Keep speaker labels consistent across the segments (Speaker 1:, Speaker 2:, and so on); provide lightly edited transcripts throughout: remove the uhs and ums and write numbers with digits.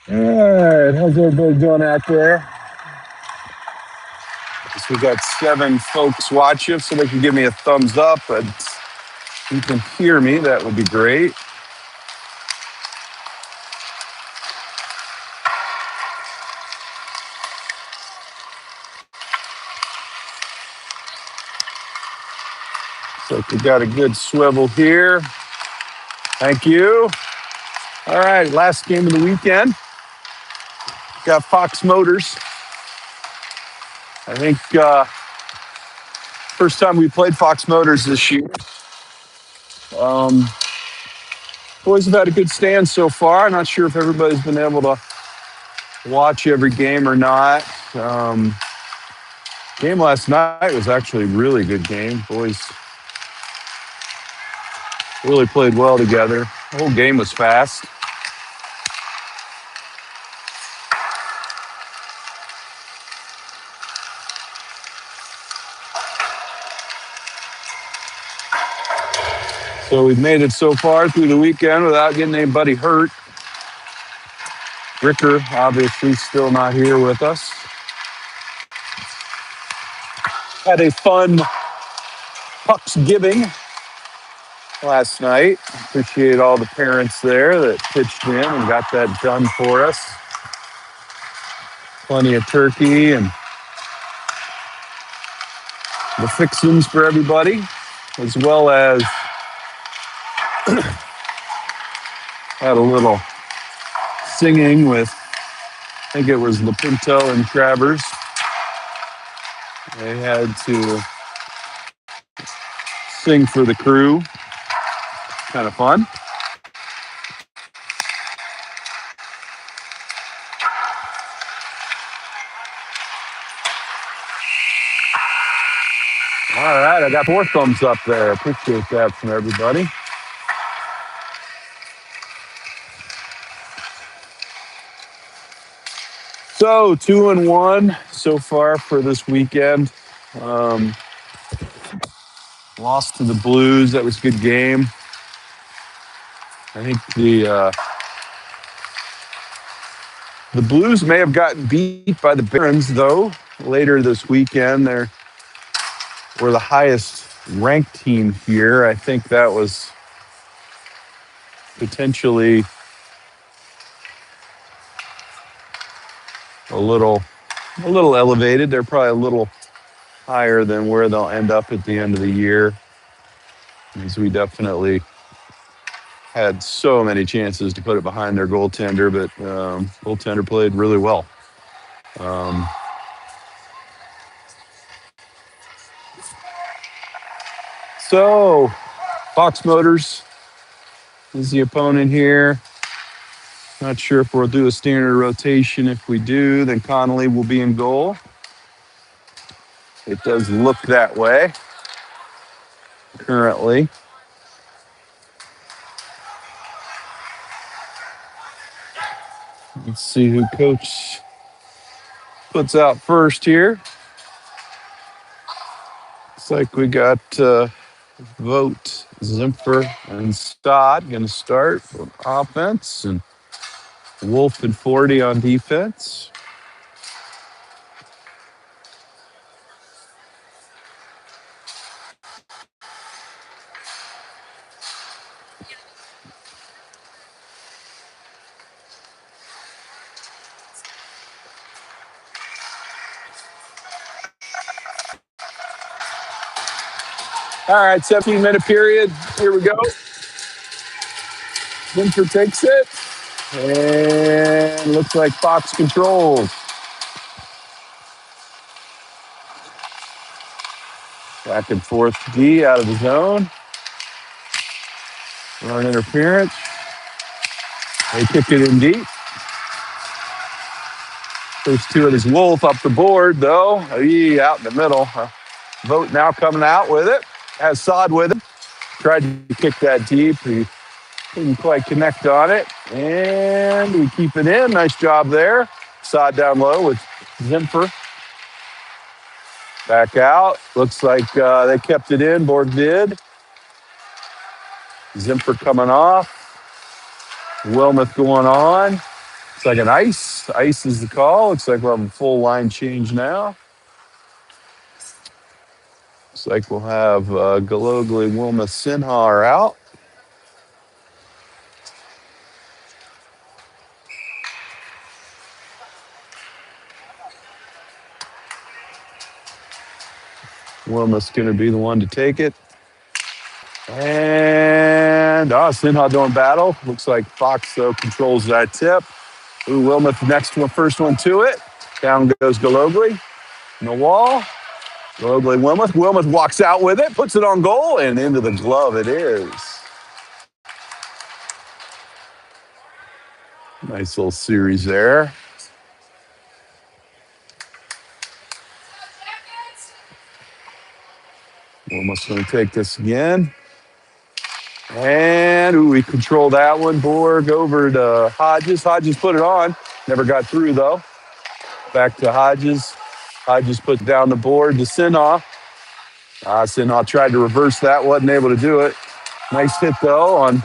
Speaker 1: All right, how's everybody doing out there? So we got 7 folks watching, so they can give me a thumbs up. And you can hear me, that would be great. So we got a good swivel here. Thank you. All right, last game of the weekend. Got Fox Motors. I think first time we played Fox Motors this year. Boys have had a good stand so far. Not sure if everybody's been able to watch every game or not. Game last night was actually a really good game. Boys really played well together. The whole game was fast. So we've made it so far through the weekend without getting anybody hurt. Ricker, obviously, still not here with us. Had a fun Pucks giving last night. Appreciate all the parents there that pitched in and got that done for us. Plenty of turkey and the fixings for everybody, as well as had a little singing with, I think it was LaPinto and Travers. They had to sing for the crew. Kind of fun. All right, I got 4 thumbs up there. Appreciate that from everybody. So 2-1 so far for this weekend. Lost to the Blues. That was a good game. I think the Blues may have gotten beat by the Barons, though, later this weekend. They were the highest ranked team here. I think that was potentially a little elevated. They're probably a little higher than where they'll end up at the end of the year, because we definitely had so many chances to put it behind their goaltender, but goaltender played really well. So Fox Motors is the opponent here. Not sure if we'll do a standard rotation. If we do, then Connolly will be in goal. It does look that way currently. Let's see who coach puts out first here. Looks like we got Vogt, Zimpher, and Stott going to start for offense, and Wolf and 40 on defense. All right, 17-minute period. Here we go. Zimpher takes it, and looks like Fox controls. Back and forth D out of the zone. Run interference. They kick it in deep. First 2 of his Wolf up the board, though. Out in the middle. Vogt now coming out with it. Has Sod with him. Tried to kick that deep. He didn't quite connect on it. And we keep it in. Nice job there. Sod down low with Zimpher. Back out. Looks like they kept it in. Borg did. Zimpher coming off. Wilmoth going on. It's like an ice. Ice is the call. Looks like we'll have a full line change now. Looks like we'll have Galogly, Wilma, Sinha are out. Wilma's going to be the one to take it. And Sinha doing battle. Looks like Fox, though, controls that tip. Ooh, Wilmoth next one, first one to it. Down goes Galogly. In the wall. Galogly, Wilmoth. Wilmoth walks out with it, puts it on goal, and into the glove it is. Nice little series there. Wilmoth's going to take this again. And we control that one. Borg over to Hodges. Hodges put it on. Never got through, though. Back to Hodges. Hodges put down the board to Sinha. Sinha tried to reverse that. Wasn't able to do it. Nice hit, though, on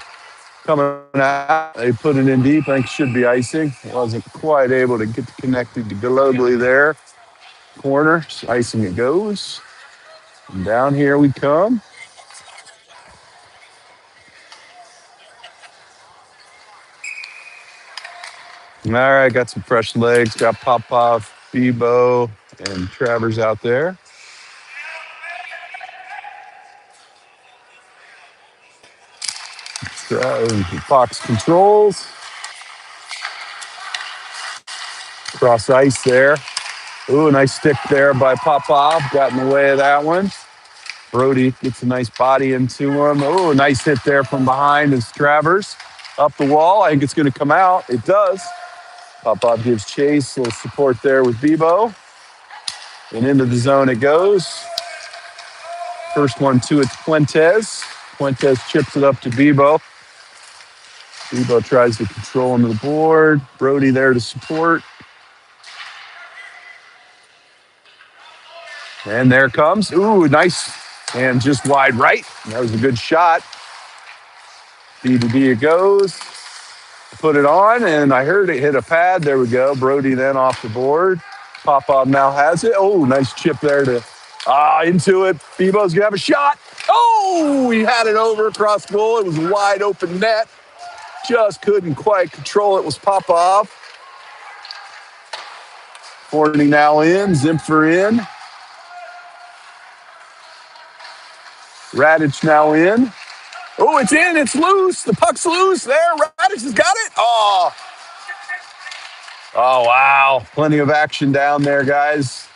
Speaker 1: coming out. They put it in deep. I think it should be icing. Wasn't quite able to get connected to Galogly there. Corner. So icing it goes. And down here we come. All right, got some fresh legs. Got Popov, Bebo, and Travers out there. Fox controls. Cross ice there. Ooh, nice stick there by Popov. Got in the way of that one. Brody gets a nice body into him. Ooh, nice hit there from behind as Travers. Up the wall. I think it's going to come out. It does. Popov gives chase. A little support there with Bebo. And into the zone it goes. First one to it's Fuentes. Fuentes chips it up to Bebo. Bebo tries to control him to the board. Brody there to support. And there comes. Ooh, nice. And just wide right. That was a good shot. D to D it goes. Put it on, and I heard it hit a pad. There we go. Brody then off the board. Popov now has it. Oh, nice chip there to into it. Bebo's gonna have a shot. Oh, he had it over across goal. It was a wide open net. Just couldn't quite control it. Was Popov. Forney now in. Zimpher in. Radich now in. Oh, it's in. It's loose. The puck's loose there. Radich has got it. Oh, wow. Plenty of action down there, guys.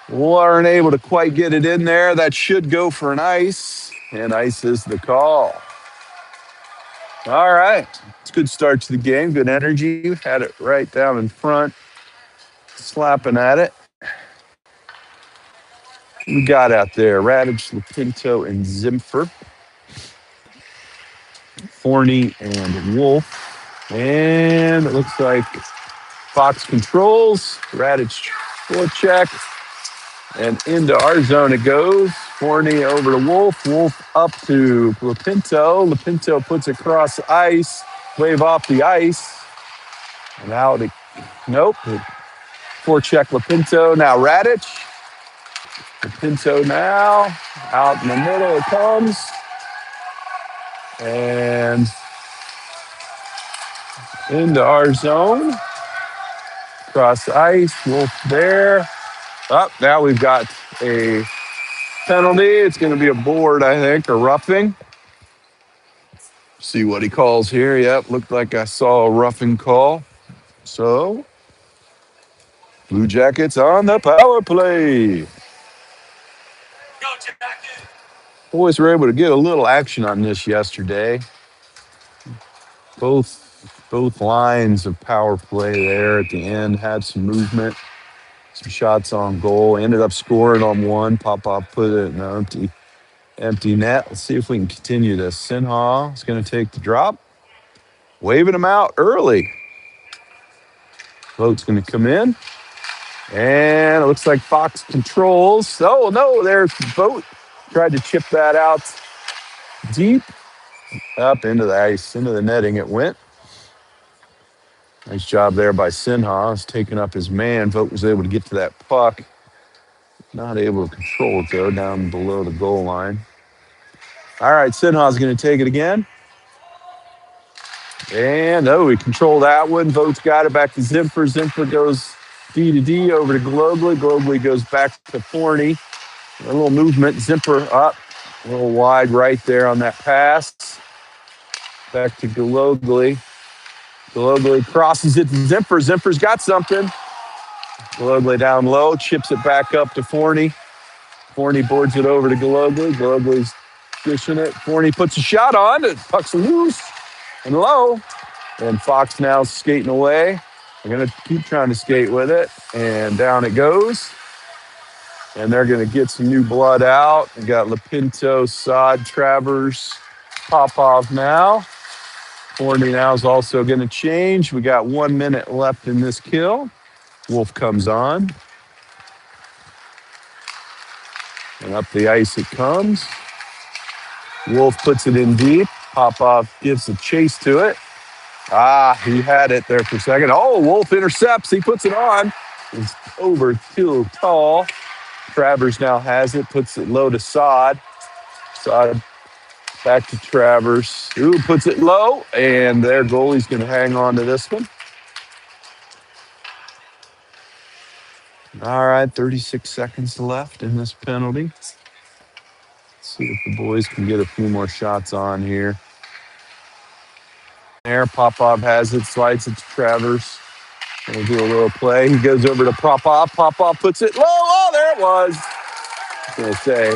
Speaker 1: Weren't able to quite get it in there. That should go for an ice. And ice is the call. All right. It's a good start to the game. Good energy. Had it right down in front. Slapping at it. We got out there Radich, Lupinto, and Zimpher. Forney and Wolf. And it looks like Fox controls. Radich forecheck. And into our zone it goes. Forney over to Wolf. Wolf up to Lupinto. Lupinto puts it across ice. Wave off the ice. And out it. Nope. Forecheck Lupinto. Now Radich. Lupinto now. Out in the middle it comes. And into our zone. Cross ice. Wolf there. Now we've got a penalty. It's going to be a board, I think, or roughing. See what he calls here. Yep, looked like I saw a roughing call. So, Blue Jackets on the power play. Go Jackets! Boys were able to get a little action on this yesterday. Both lines of power play there at the end had some movement. Some shots on goal. Ended up scoring on one. Popov put it in an empty net. Let's see if we can continue this. Sinha is going to take the drop. Waving him out early. Boat's going to come in. And it looks like Fox controls. Oh, no, there's the boat. Tried to chip that out deep. Up into the ice, into the netting it went. Nice job there by Sinha. He's taking up his man. Vogt was able to get to that puck. Not able to control it, though, down below the goal line. All right, Sinha's going to take it again. And, he controlled that one. Vogt's got it back to Zimper. Zimper goes D to D over to Glogly. Glogly goes back to Forney. A little movement. Zimper up. A little wide right there on that pass. Back to Glogly. Glogly crosses it to Zimper. Zimper's got something. Glogly down low. Chips it back up to Forney. Forney boards it over to Glogly. Glogly's fishing it. Forney puts a shot on. It puck's loose and low. And Fox now skating away. They're going to keep trying to skate with it. And down it goes. And they're going to get some new blood out. We got Lapinto, Sod, Travers, Popov now. Forney now is also going to change. We got 1 minute left in this kill. Wolf comes on. And up the ice it comes. Wolf puts it in deep. Popov gives a chase to it. He had it there for a second. Wolf intercepts. He puts it on. It's over too tall. Travers now has it. Puts it low to Sod. Sod back to Travers. Puts it low. And their goalie's going to hang on to this one. All right, 36 seconds left in this penalty. Let's see if the boys can get a few more shots on here. There, Popov has it, slides it to Travers. Gonna do a little play. He goes over to Popov. Popov puts it low. There it was. I was gonna say,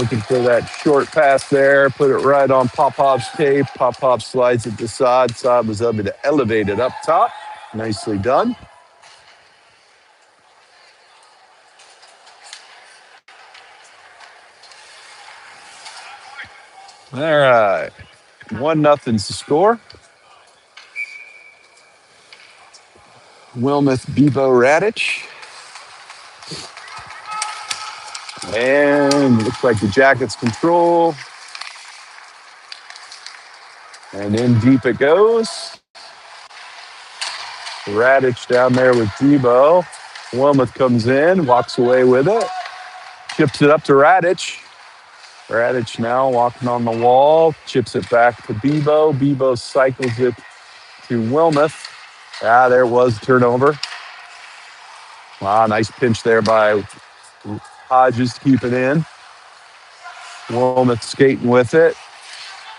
Speaker 1: looking for that short pass there. Put it right on Popov's tape. Popov slides it to Sod. Sod was able to elevate it up top. Nicely done. All right. 1-0's the score. Wilmoth, Bebo, Radich. And looks like the Jackets control. And in deep it goes. Radich down there with Bebo. Wilmoth comes in, walks away with it. Chips it up to Radich. Radich now walking on the wall. Chips it back to Bebo. Bebo cycles it to Wilmoth. There it was, turnover. Wow, nice pinch there by Hodges to keep it in. Wilmoth skating with it.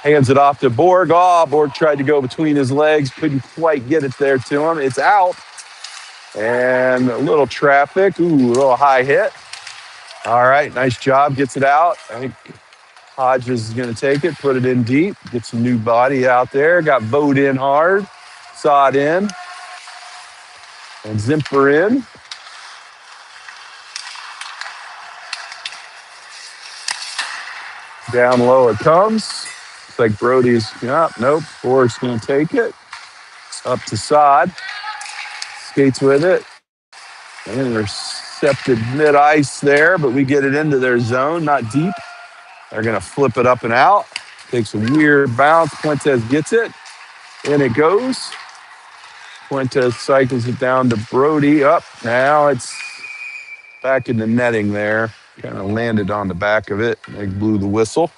Speaker 1: Hands it off to Borg. Borg tried to go between his legs. Couldn't quite get it there to him. It's out. And a little traffic. A little high hit. All right, nice job. Gets it out. I think Hodges is going to take it, put it in deep, get some new body out there. Got Vogt in hard. Sod in. And Zimper in. Down low it comes. Looks like Brody's, nope. Borg's going to take it. Up to Sod. Skates with it. Intercepted mid-ice there, but we get it into their zone, not deep. They're going to flip it up and out. Takes a weird bounce. Fuentes gets it. In it goes. Fuentes cycles it down to Brody. Up. Now it's back in the netting there. Kind of landed on the back of it. They blew the whistle.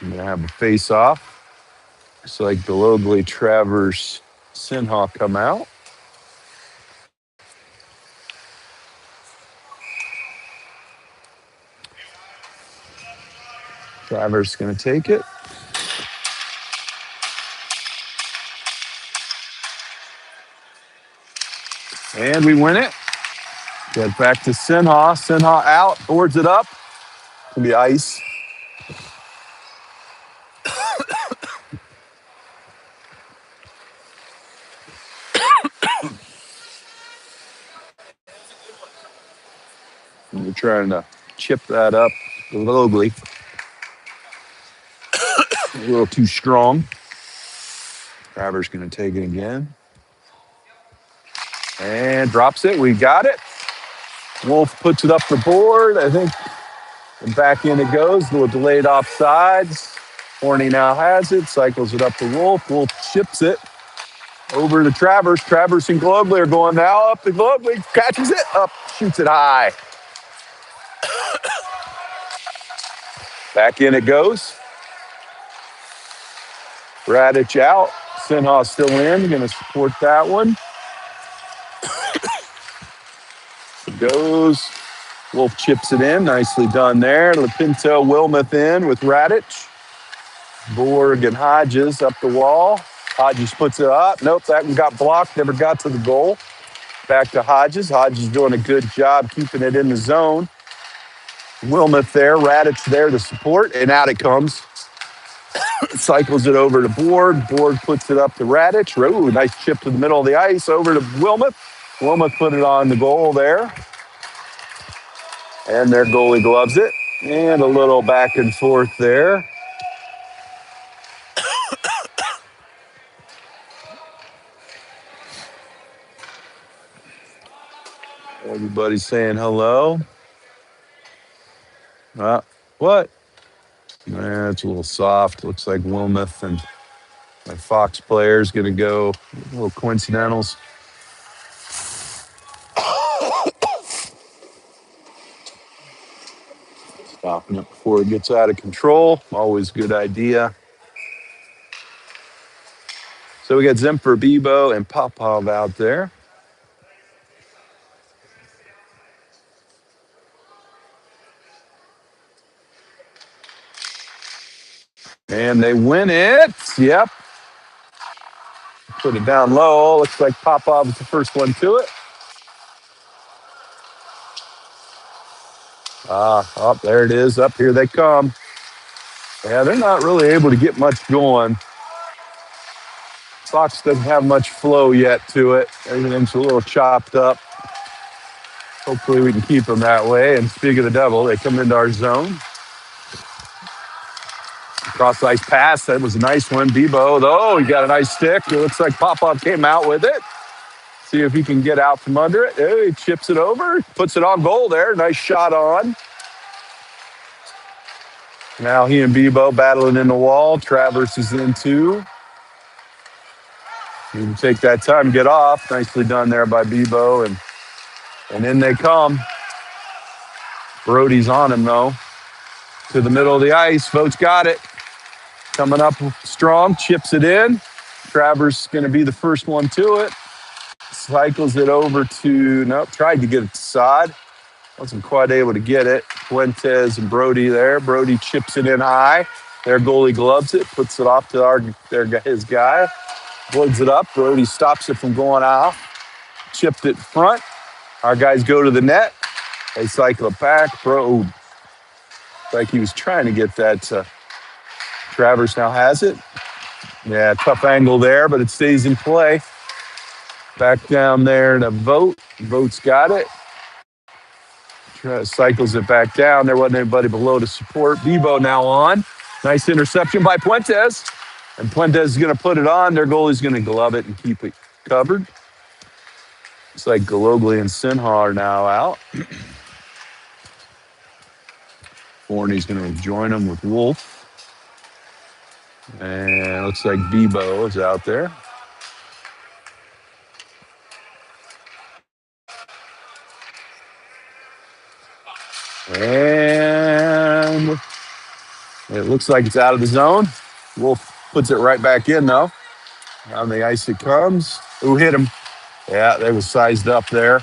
Speaker 1: I'm going to have a face-off. Looks like Glogly, Travers, Sinha come out. Travers going to take it. And we win it. Get back to Sinha. Sinha out, boards it up. Can be ice. And we're trying to chip that up globally. A little too strong. Travers going to take it again. And drops it. We got it. Wolf puts it up the board, I think. And back in it goes. A little delayed offsides. Forney now has it, cycles it up to Wolf. Wolf chips it over to Travers. Travers and Globely are going now up to Globely. Catches it up, shoots it high. Back in it goes. Radich out. Sinha still in. Going to support that one. Goes. Wolf chips it in. Nicely done there. Lapinto, Wilmoth in with Radich. Borg and Hodges up the wall. Hodges puts it up. Nope, that one got blocked. Never got to the goal. Back to Hodges. Hodges doing a good job keeping it in the zone. Wilmoth there. Radich there to support. And out it comes. Cycles it over to Borg. Borg puts it up to Radich. Ooh, nice chip to the middle of the ice over to Wilmoth. Wilmoth put it on the goal there. And their goalie gloves it. And a little back and forth there. Everybody's saying hello. What? It's a little soft. Looks like Wilmoth and my Fox player is going to go a little coincidentals. Stopping it before it gets out of control. Always a good idea. So we got Zemper, Bebo, and Popov out there. And they win it. Yep. Put it down low. Looks like Popov is the first one to it. Oh, there it is. Up here they come. Yeah, they're not really able to get much going. Fox doesn't have much flow yet to it. Everything's a little chopped up. Hopefully we can keep them that way. And speaking of the devil, they come into our zone. Cross ice pass. That was a nice one. Bebo, though, he got a nice stick. It looks like Popov came out with it. See if he can get out from under it. Oh, he chips it over, puts it on goal there. Nice shot on. Now he and Bebo battling in the wall. Travers is in too. You can take that time to get off. Nicely done there by Bebo. And in they come. Brody's on him, though. To the middle of the ice. Vogt's got it. Coming up strong. Chips it in. Travers is going to be the first one to it. Cycles it over to, nope, tried to get it to Sod. Wasn't quite able to get it. Fuentes and Brody there. Brody chips it in high. Their goalie gloves it, puts it off to his guy. Bloods it up. Brody stops it from going off. Chipped it front. Our guys go to the net. They cycle it back. Like he was trying to get that. Travers now has it. Yeah, tough angle there, but it stays in play. Back down there to Vogt. Vogt's got it. Cycles it back down. There wasn't anybody below to support. Bebo now on. Nice interception by Puentes. And Puentes is going to put it on. Their goalie's going to glove it and keep it covered. Looks like Gologly and Sinha are now out. Forney's going to join them with Wolf. And looks like Bebo is out there. And it looks like it's out of the zone. Wolf puts it right back in, though. On the ice it comes. Who hit him? Yeah, they was sized up there.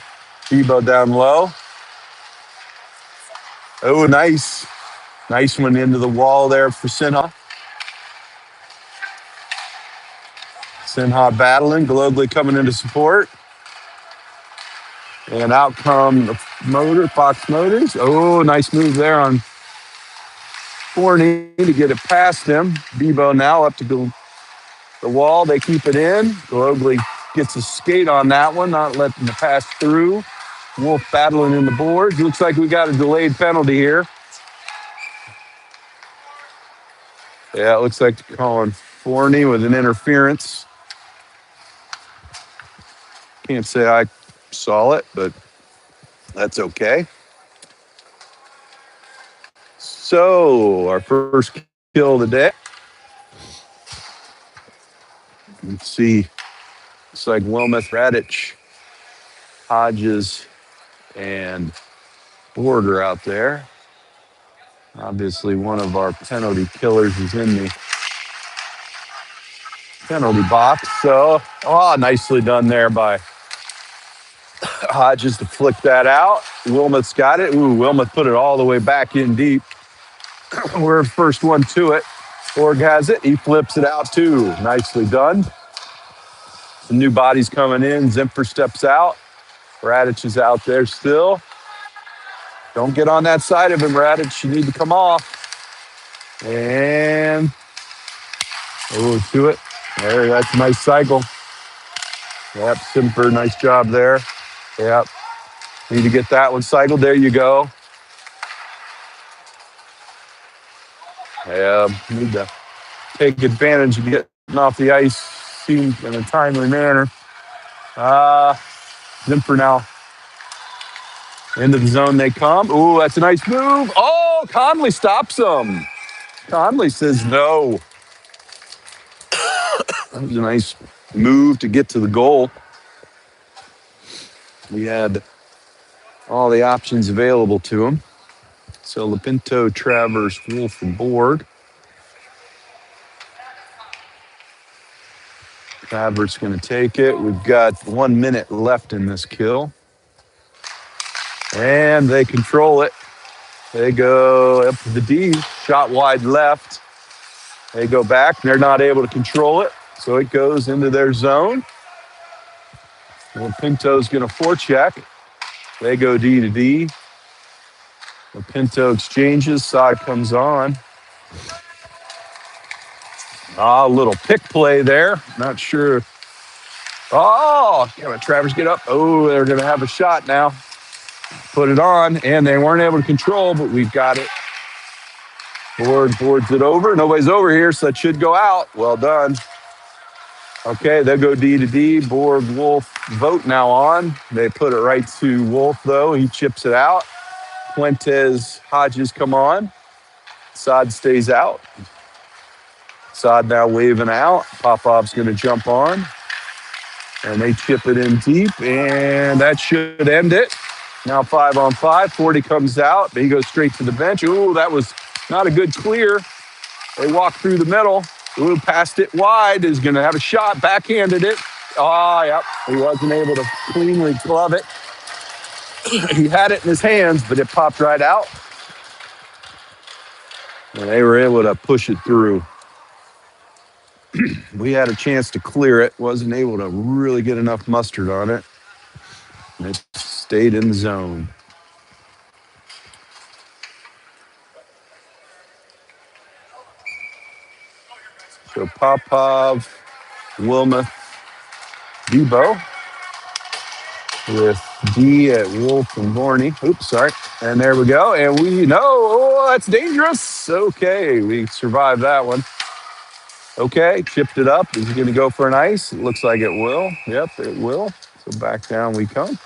Speaker 1: Bebo down low. Oh, nice. Nice one into the wall there for Sinha. Sinha battling. Gologly coming into support. And out come the Fox Motors. Oh, nice move there on Forney to get it past him. Bebo now up to the wall. They keep it in. Gologly gets a skate on that one, not letting the pass through. Wolf battling in the boards. Looks like we got a delayed penalty here. Yeah, it looks like they're calling Forney with an interference. Can't say I saw it, but that's okay. So, our first kill of the day. Let's see. It's like Wilmoth, Radich, Hodges, and Border out there. Obviously, one of our penalty killers is in the penalty box. So, nicely done there by Hodges to flick that out. Wilmoth's got it. Ooh, Wilmoth put it all the way back in deep. We're the first one to it. Borg has it. He flips it out too. Nicely done. Some new bodies coming in. Zimper steps out. Radich is out there still. Don't get on that side of him, Radich. You need to come off. And to it. There, that's a nice cycle. Yep, Zimper, nice job there. Yep. Need to get that one cycled. There you go. Yeah, need to take advantage of getting off the ice in a timely manner. Zimper now into the zone they come. Ooh, that's a nice move. Oh, Conley stops him. Conley says no. That was a nice move to get to the goal. We had all the options available to him. So Lopinto, Travers, Wolf, and Borg. Travers going to take it. We've got 1 minute left in this kill. And they control it. They go up to the D, shot wide left. They go back. They're not able to control it. So it goes into their zone. Pinto's going to forecheck. They go D to D. Pinto exchanges. Side comes on. A little pick play there. Not sure. Oh, damn it. Travers get up. Oh, they're going to have a shot now. Put it on, and they weren't able to control, but we've got it. Boards it over. Nobody's over here, so that should go out. Well done. Okay, they'll go D to D. Borg, Wolf, Vote now on. They put it right to Wolf, though. He chips it out. Fuentes, Hodges come on. Saad stays out. Saad now waving out. Popov's going to jump on. And they chip it in deep, and that should end it. Now 5-on-5. 40 comes out. He goes straight to the bench. Ooh, that was not a good clear. They walk through the middle. Ooh, passed it wide. Is going to have a shot. Backhanded it. Oh, yep. He wasn't able to cleanly glove it. He had it in his hands, but it popped right out. And they were able to push it through. We had a chance to clear it. Wasn't able to really get enough mustard on it. It stayed in the zone. So Popov, Wilmoth, Debo with D at Wolf and Borney. Oops, sorry. And there we go. And we know, that's dangerous. Okay, we survived that one. Okay, chipped it up. Is he going to go for an ice? It looks like it will. Yep, it will. So back down we come.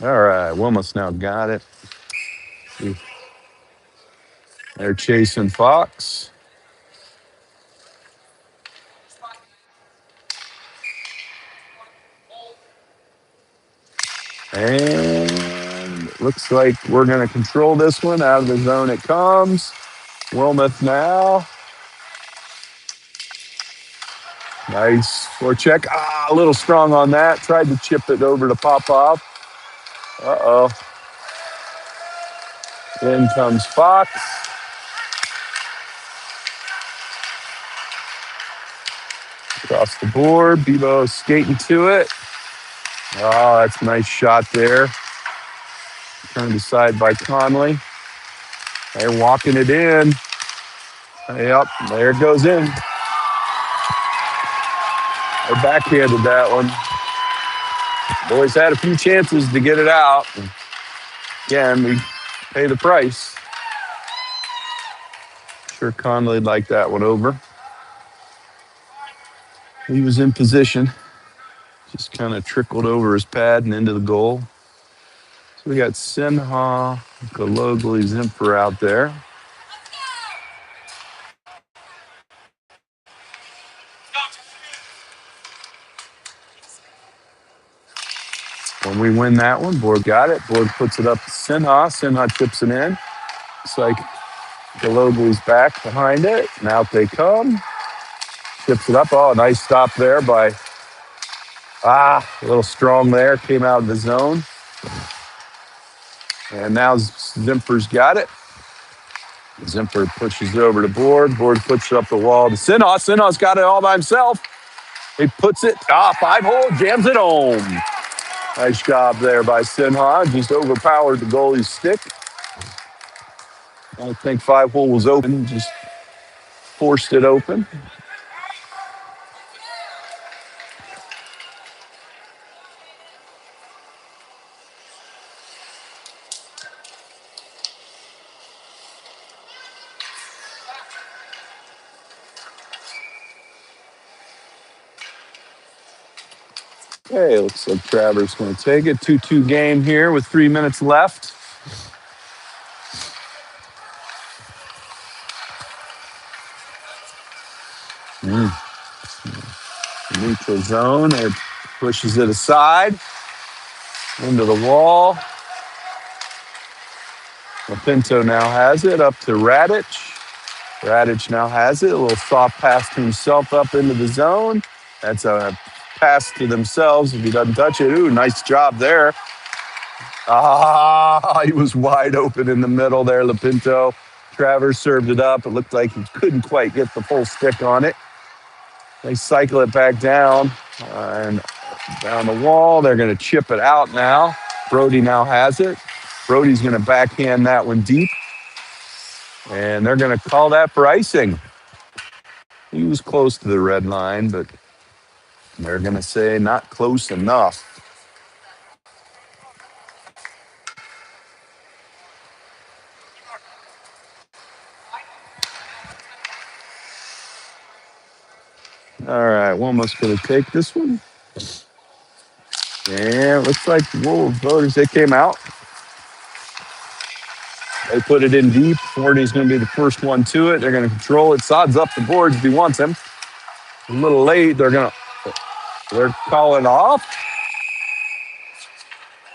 Speaker 1: All right, Wilmoth's now got it. They're chasing Fox. And looks like we're going to control this one. Out of the zone it comes. Wilmoth now. Nice forecheck. A little strong on that. Tried to chip it over to Popov. Uh-oh. In comes Fox. Across the board. Bebo skating to it. Oh, that's a nice shot there. Turned aside by Conley. They're walking it in. Yep, there it goes in. They backhanded that one. Boys had a few chances to get it out. Again, we pay the price. Sure Conley liked that one over. He was in position, just kind of trickled over his pad and into the goal. So we got Sinha, Galogly, Zimper out there. When we win that one, Borg got it. Borg puts it up to Sinha. Sinha chips it in. It's like Galogly's back behind it. And out they come. Chips it up. Oh, nice stop there by, a little strong there. Came out of the zone. And now Zimper's got it. Zimper pushes it over to Borg. Borg puts it up the wall to Sinha. Sinha's got it all by himself. He puts it, 5-hole, jams it home. Nice job there by Sinha. Just overpowered the goalie's stick. I don't think 5-hole was open. Just forced it open. Okay, looks like Travers going to take it. 2-2 game here with 3 minutes left. Neutral zone. It pushes it aside into the wall. Pinto now has it up to Radic. Radic now has it. A little soft pass to himself up into the zone. That's a pass to themselves if he doesn't touch it. Ooh, nice job there. He was wide open in the middle there, Lapinto. Travers served it up. It looked like he couldn't quite get the full stick on it. They cycle it back down and down the wall. They're going to chip it out now. Brody now has it. Brody's going to backhand that one deep. And they're going to call that for icing. He was close to the red line, but they're going to say not close enough. All right, Wilma's going to take this one. And it looks like Wolves voters, they came out. They put it in deep. Forney's going to be the first one to it. They're going to control it. Sod's up the boards if he wants him. A little late. They're calling off.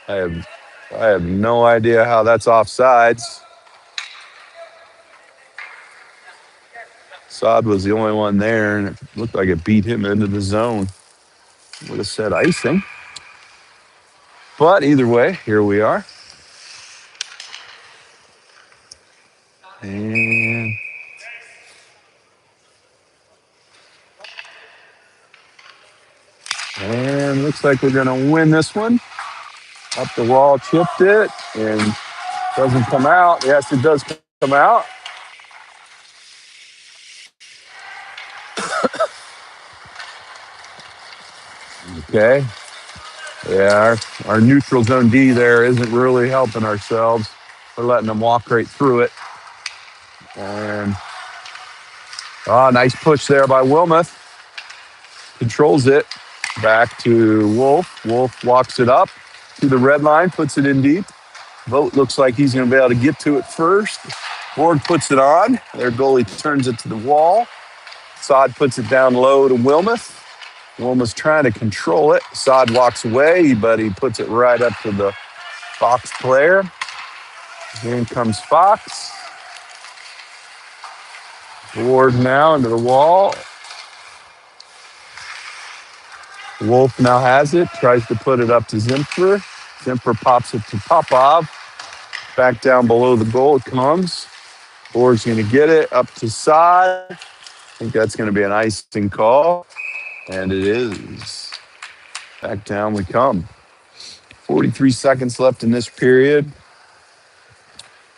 Speaker 1: I have no idea how that's offsides. Sod was the only one there, and it looked like it beat him into the zone. Would have said icing. But either way, here we are. And looks like we're going to win this one. Up the wall, chipped it, and doesn't come out. Yes, it does come out. Okay. Yeah, our neutral zone D there isn't really helping ourselves. We're letting them walk right through it. And nice push there by Wilmoth. Controls it. Back to Wolf. Wolf walks it up to the red line, puts it in deep. Vogt looks like he's going to be able to get to it first. Borg puts it on. Their goalie turns it to the wall. Sod puts it down low to Wilmoth. Wilmoth's trying to control it. Sod walks away, but he puts it right up to the Fox player. In comes Fox. Borg now into the wall. Wolf now has it, tries to put it up to Zimper. Zimper pops it to Popov. Back down below the goal it comes. Borg's going to get it up to Sod. I think that's going to be an icing call. And it is. Back down we come. 43 seconds left in this period.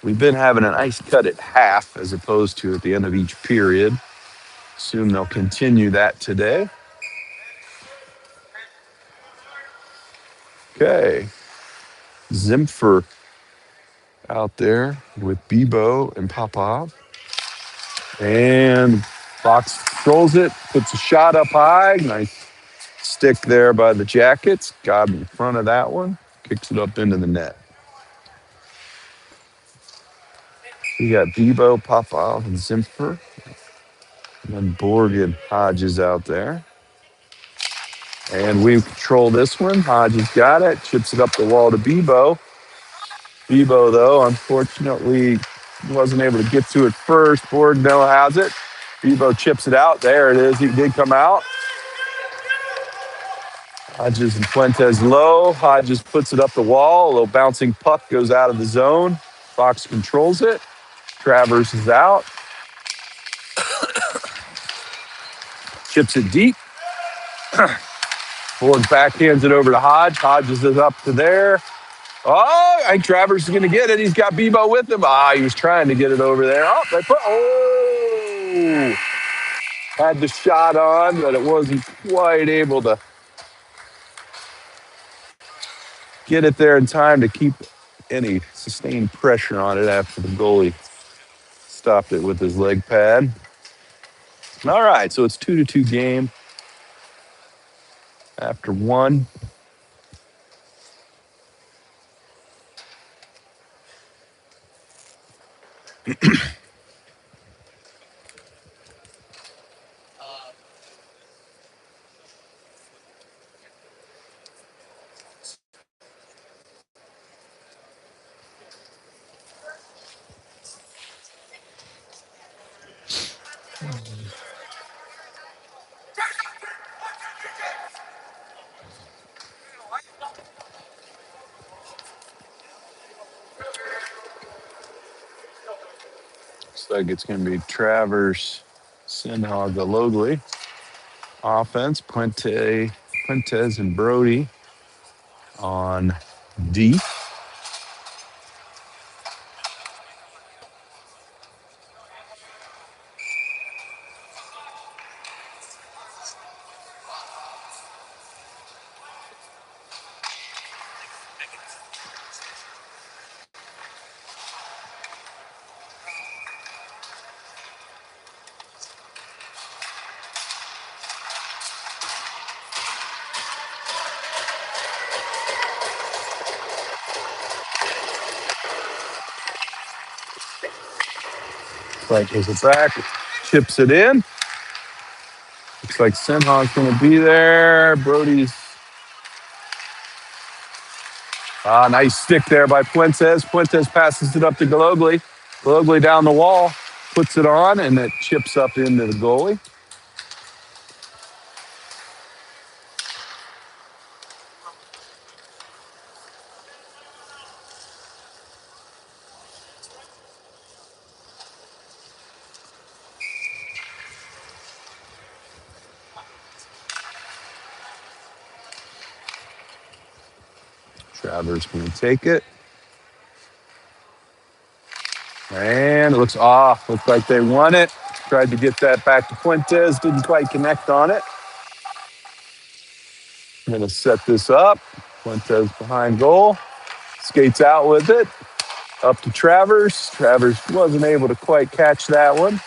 Speaker 1: We've been having an ice cut at half as opposed to at the end of each period. Assume they'll continue that today. Okay. Zimfer out there with Bebo and Popov. And Fox controls it, puts a shot up high. Nice stick there by the Jackets. Got in front of that one. Kicks it up into the net. We got Bebo, Popov, and Zimper. And then Borg and Hodges out there. And we control this one. Hodges got it. Chips it up the wall to Bebo. Bebo, though, unfortunately, wasn't able to get to it first. Borg now has it. Bebo chips it out. There it is. He did come out. Hodges and Fuentes low. Hodges puts it up the wall. A little bouncing puck goes out of the zone. Fox controls it. Travers is out. Chips it deep. Borg backhands it over to Hodge. Hodges is up to there. Oh, I think Travers is going to get it. He's got Bebo with him. He was trying to get it over there. Had the shot on, but it wasn't quite able to get it there in time to keep any sustained pressure on it after the goalie stopped it with his leg pad. All right, so it's 2-2 game after one. Looks like it's going to be Travers, Sinhog, Galogly. Offense, Puentes, and Brody on D. Like is it back, chips it in. Looks like Sinhog's going to be there. Brody's nice stick there by Puentes. Puentes passes it up to Galogly. Galogly down the wall, puts it on, and it chips up into the goalie. Travers going to take it. And it looks off. Looks like they won it. Tried to get that back to Fuentes. Didn't quite connect on it. I'm going to set this up. Fuentes behind goal. Skates out with it. Up to Travers. Travers wasn't able to quite catch that one.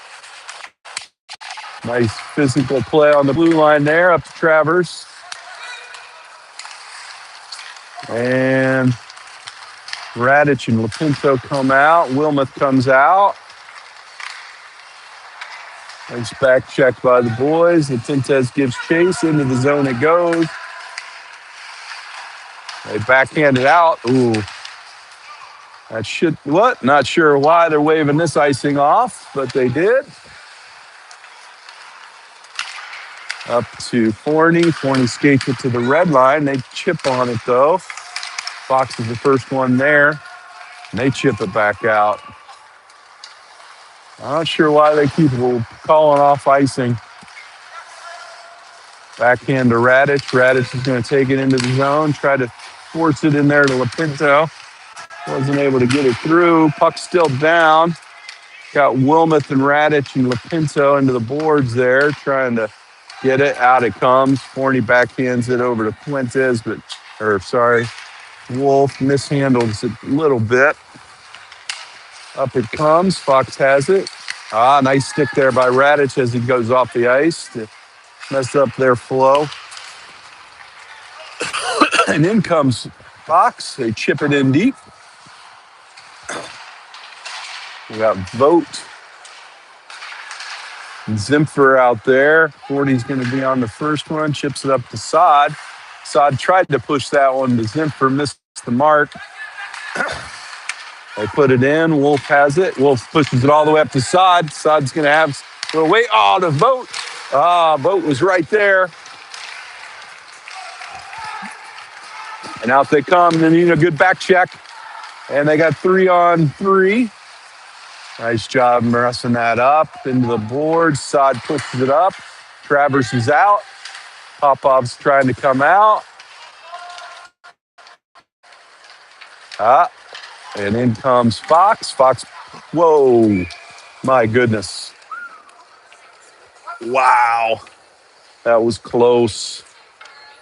Speaker 1: Nice physical play on the blue line there. Up to Travers. And Radich and Lapinto come out. Wilmoth comes out. Nice back check by the boys. Lapinto gives chase. Into the zone it goes. They backhand it out. Ooh. That should, what? Not sure why they're waving this icing off, but they did. Up to Forney. Forney skates it to the red line. They chip on it, though. Fox is the first one there. And they chip it back out. I'm not sure why they keep calling off icing. Backhand to Radich. Radich is going to take it into the zone, try to force it in there to Lapinto. Wasn't able to get it through. Puck still down. Got Wilmoth and Radich and Lapinto into the boards there, trying to get it. Out it comes. Forney backhands it over to Fuentes, Wolf mishandles it a little bit. Up it comes. Fox has it. Nice stick there by Radich as he goes off the ice to mess up their flow. And in comes Fox. They chip it in deep. We got Vogt and Zimpher out there. 40's going to be on the first one. Chips it up to Sod. Sod tried to push that one to Zimpher, missed the mark. They put it in. Wolf has it. Wolf pushes it all the way up to Sod. Sod's going to have a little wait. Oh, the Vogt. Vogt was right there. And out they come. And then, good back check. And they got 3-on-3. Nice job messing that up into the board. Sod pushes it up. Travers is out. Popov's trying to come out. And in comes Fox. Fox, whoa, my goodness. Wow. That was close.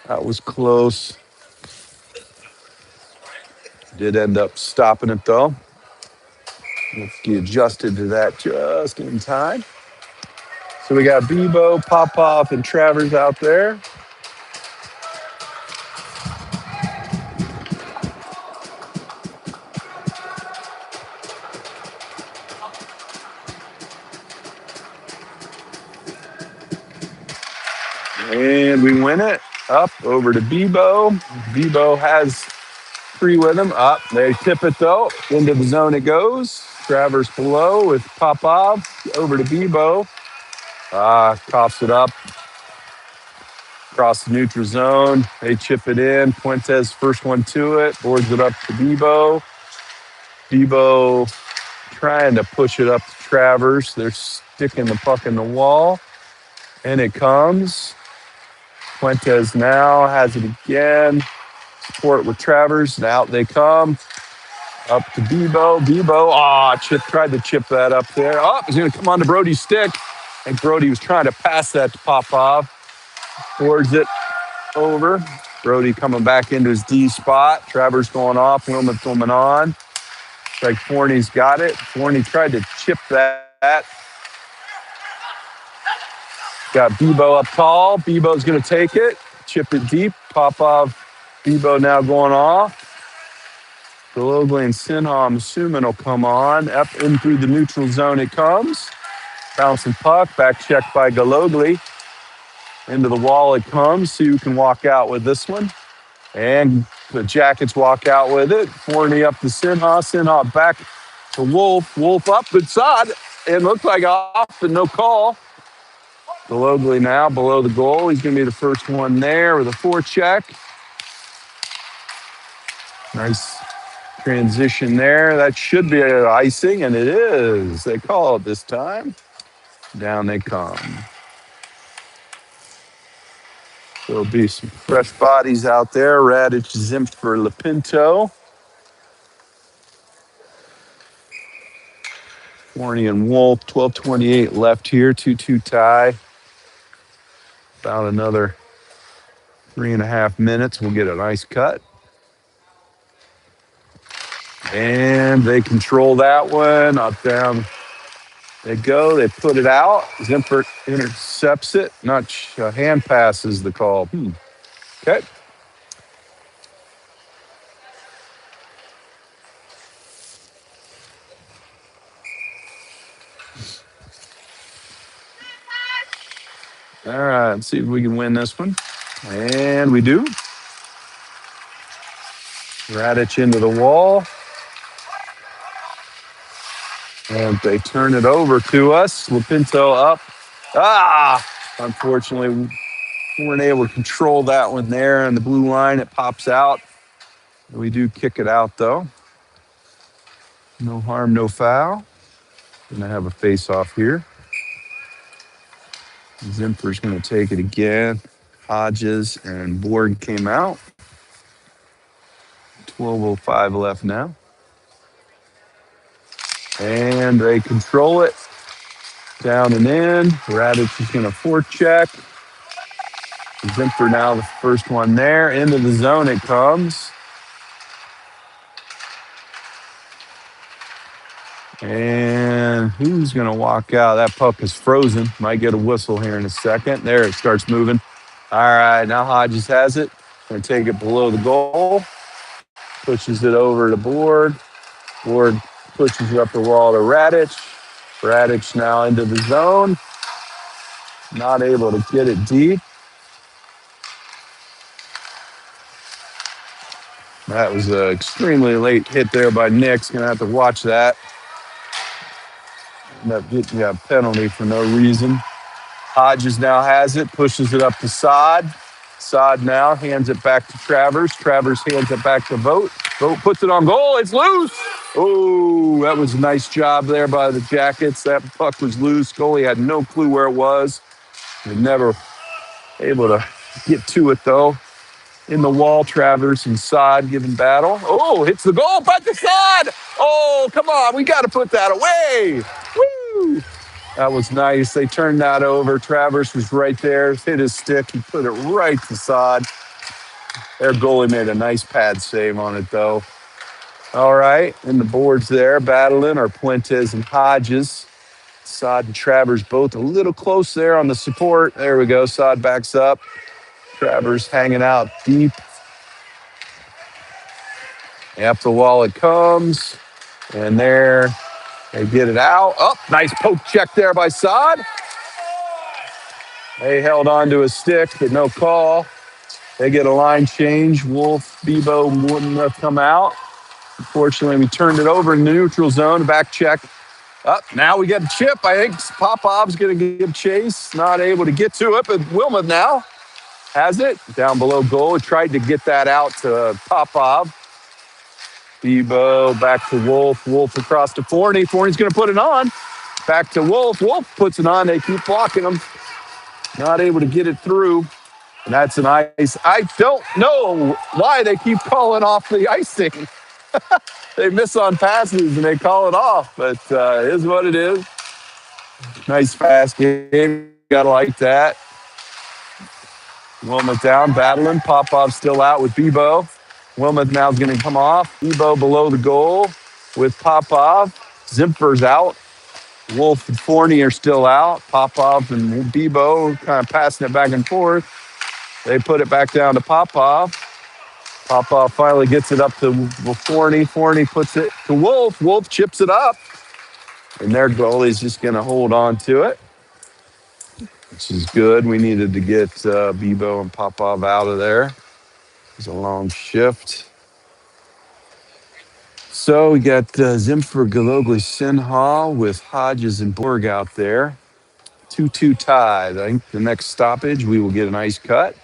Speaker 1: That was close. Did end up stopping it, though. He adjusted to that just in time. So we got Bebo, Popov, and Travers out there. And we win it up over to Bebo. Bebo has 3 with him. Up. They tip it, though. Into the zone it goes. Travers below with Popov. Over to Bebo. Coughs it up. Across the neutral zone. They chip it in. Fuentes first one to it. Boards it up to Bebo. Bebo trying to push it up to Travers. They're sticking the puck in the wall. And it comes. Fuentes now has it again. Support with Travers. And out they come. Up to Bebo. Bebo. Chip tried to chip that up there. It's going to come on to Brody's stick. And Brody was trying to pass that to Popov. Forwards it over. Brody coming back into his D spot. Travers going off. Wilmot coming on. Like Forney's got it. Forney tried to chip that. Got Bebo up tall. Bebo's going to take it. Chip it deep. Popov. Bebo now going off. Gologly and Sinha, I'm assuming, will come on. Up in through the neutral zone it comes. Bouncing puck. Back check by Gologly. Into the wall it comes. See who can walk out with this one. And the Jackets walk out with it. Forney up to Sinha. Sinha back to Wolf. Wolf up inside. It looks like off and no call. Gologly now below the goal. He's going to be the first one there with a forecheck. Nice transition there. That should be an icing, and it is. They call it this time. Down they come. There'll be some fresh bodies out there. Radich, Zimpher, Lipinto. Forney and Wolf. 12:28 left here. 2-2 tie. About another 3.5 minutes. We'll get a nice cut. And they control that one. Up, down they go. They put it out. Zimpher intercepts it. Not hand pass is the call. Okay. All right. Let's see if we can win this one. And we do. Radich into the wall. And they turn it over to us. Lipinto up. Unfortunately, we weren't able to control that one there on the blue line. It pops out. We do kick it out, though. No harm, no foul. Going to have a face-off here. Zimpher's going to take it again. Hodges and Borg came out. 12:05 left now. And they control it. Down and in. Radich is going to forecheck. Zimpher now the first one there. Into the zone it comes. And who's going to walk out? That puck is frozen. Might get a whistle here in a second. There, it starts moving. All right, now Hodges has it. Going to take it below the goal. Pushes it over the board. Board pushes it up the wall to Radich. Radich now into the zone. Not able to get it deep. That was an extremely late hit there by Nick's. Going to have to watch that. End up getting a penalty for no reason. Hodges now has it, pushes it up to Sod. Sod now hands it back to Travers. Travers hands it back to Vogt. Vogt puts it on goal. It's loose. Oh, that was a nice job there by the Jackets. That puck was loose. Goalie had no clue where it was. They never able to get to it, though. In the wall, Travers and Sod giving battle. Oh, hits the goal. Back to Sod. Oh, come on. We got to put that away. Woo! That was nice. They turned that over. Travers was right there, hit his stick. He put it right to Sod. Their goalie made a nice pad save on it, though. All right. And the boards there battling are Puentes and Hodges. Sod and Travers both a little close there on the support. There we go. Sod backs up. Travers hanging out deep. Up the wall it comes. And there they get it out. Oh, nice poke check there by Sod. They held on to his stick, but no call. They get a line change. Wolf, Bebo wouldn't have come out. Unfortunately, we turned it over in the neutral zone. Back check. Up now we get a chip. I think Popov's going to give chase. Not able to get to it, but Wilma now has it down below goal. Tried to get that out to Popov. Bebo back to Wolf. Wolf across to Forney. Forney's going to put it on. Back to Wolf. Wolf puts it on. They keep blocking him. Not able to get it through. And that's an ice. I don't know why they keep calling off the icing. They miss on passes and they call it off, but it is what it is. Nice fast game. Gotta like that. Wilmot down, battling. Popov still out with Bebo. Wilmot now is going to come off. Bebo below the goal with Popov. Zimpher's out. Wolf and Forney are still out. Popov and Bebo kind of passing it back and forth. They put it back down to Popov. Popov finally gets it up to Forney. Forney puts it to Wolf. Wolf chips it up. And their goalie's just going to hold on to it, which is good. We needed to get Bebo and Popov out of there. It was a long shift. So we got Zimfer, Galogli, Sinha with Hodges and Borg out there. 2-2 tie. I think the next stoppage, we will get an ice cut.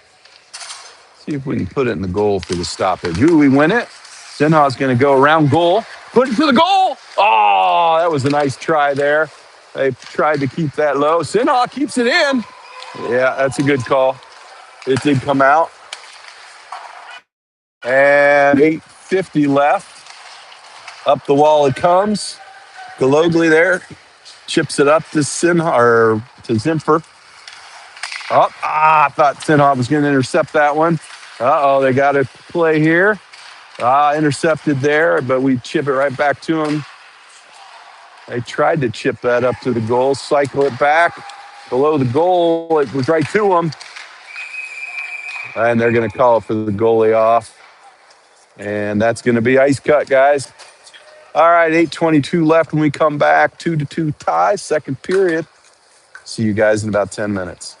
Speaker 1: See if we can put it in the goal for the stoppage. Ooh, we win it. Sinha's going to go around goal. Put it to the goal. Oh, that was a nice try there. They tried to keep that low. Sinha keeps it in. Yeah, that's a good call. It did come out. And 8:50 left. Up the wall it comes. Galogli there. Chips it up to Sinha or to Zimfer. I thought Sinha was going to intercept that one. They got a play here. Intercepted there, but we chip it right back to him. They tried to chip that up to the goal, cycle it back. Below the goal, it was right to him. And they're going to call it for the goalie off. And that's going to be ice cut, guys. All right, 8:22 left when we come back. 2-2 tie, second period. See you guys in about 10 minutes.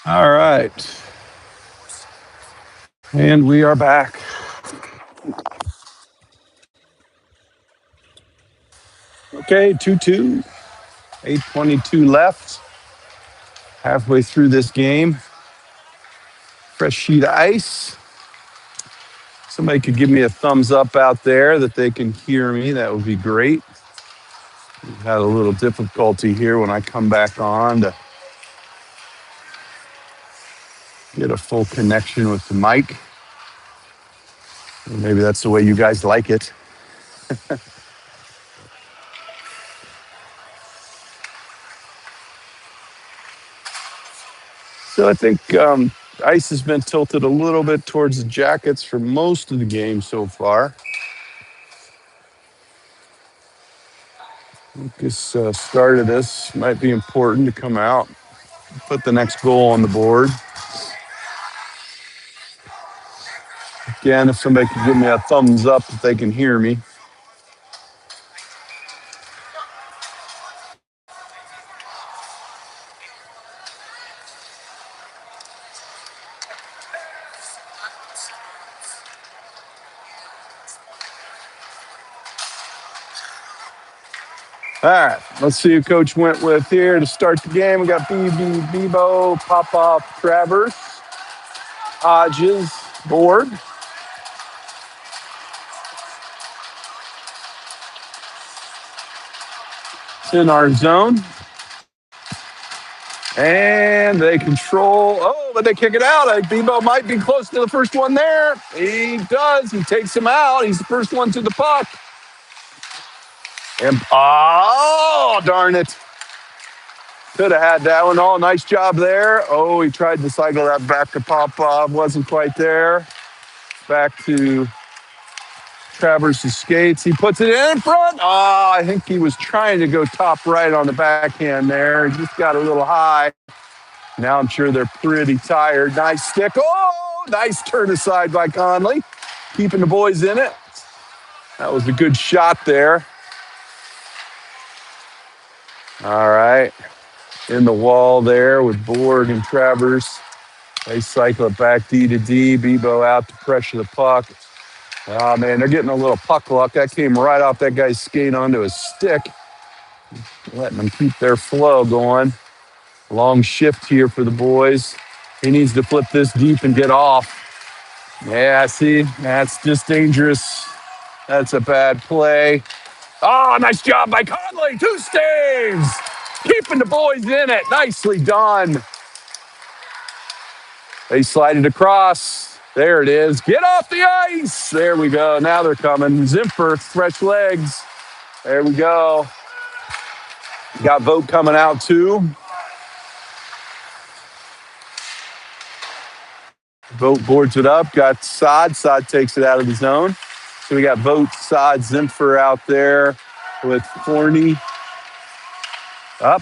Speaker 1: All right. And we are back. Okay, 2-2. 8:22 left. Halfway through this game. Fresh sheet of ice. Somebody could give me a thumbs up out there that they can hear me. That would be great. We've had a little difficulty here when I come back on to get a full connection with the mic. Maybe that's the way you guys like it. So I think ice has been tilted a little bit towards the Jackets for most of the game so far. Lucas started this. Might be important to come out, put the next goal on the board. Again, if somebody could give me a thumbs up if they can hear me. All right, let's see who Coach went with here to start the game. We got BB, Bebo, Popoff, Travers, Hodges, Board. It's in our zone. And they control. Oh, but they kick it out. Bebo might be close to the first one there. He does. He takes him out. He's the first one to the puck. And oh, darn it. Could have had that one. Oh, nice job there. Oh, he tried to cycle that back to Popov. Wasn't quite there. Back to Travers' skates. He puts it in front. Oh, I think he was trying to go top right on the backhand there. He just got a little high. Now I'm sure they're pretty tired. Nice stick. Oh, nice turn aside by Conley. Keeping the boys in it. That was a good shot there. All right. In the wall there with Borg and Travers. They cycle it back D to D. Bebo out to pressure the puck. Oh, man, they're getting a little puck luck. That came right off that guy's skate onto his stick. Letting them keep their flow going. Long shift here for the boys. He needs to flip this deep and get off. Yeah, see, that's just dangerous. That's a bad play. Oh, nice job by Conley. 2 staves. Keeping the boys in it. Nicely done. They slide it across. There it is. Get off the ice. There we go. Now they're coming. Zimper, fresh legs. There we go. Got Vogt coming out too. Vogt boards it up. Got Sod. Sod takes it out of the zone. So we got Vogt, Sod, Zimfer out there with Forney. Up.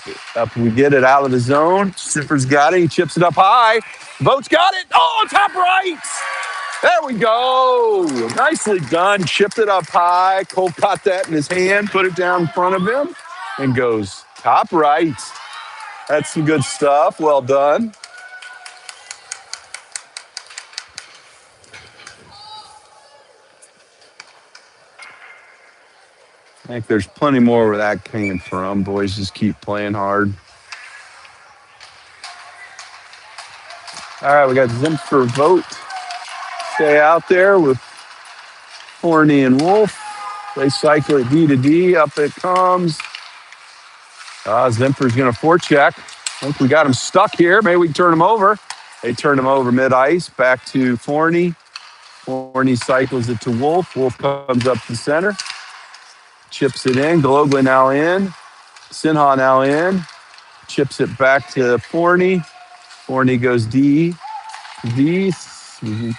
Speaker 1: We get it out of the zone. Zimfer's got it. He chips it up high. Vogt's got it. Oh, top right. There we go. Nicely done. Chipped it up high. Cole caught that in his hand, put it down in front of him, and goes top right. That's some good stuff. Well done. I think there's plenty more where that came from. Boys just keep playing hard. All right, we got Zimfer Vogt. Stay out there with Forney and Wolf. They cycle it D to D. Up it comes. Zimfer's going to forecheck. I think we got him stuck here. Maybe we can turn him over. They turn him over mid-ice. Back to Forney. Forney cycles it to Wolf. Wolf comes up the center. Chips it in. Glogla now in. Sinha now in. Chips it back to Forney. Forney goes D. D. Looks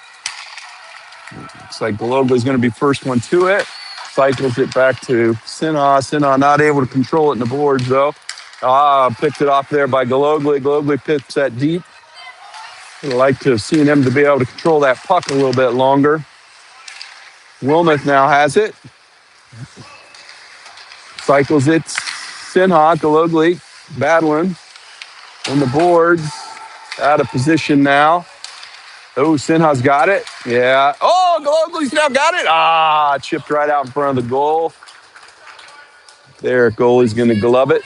Speaker 1: like Glogla's going to be first one to it. Cycles it back to Sinha. Sinha not able to control it in the boards, though. Picked it off there by Glogla. Glogla picks that deep. I'd like to have seen him to be able to control that puck a little bit longer. Wilmoth now has it. Cycles it. Sinha, Glogla battling on the boards. Out of position now. Oh, Sinha's got it. Yeah. Oh, Globely's now got it. Ah, chipped right out in front of the goal. There, goalie's going to glove it.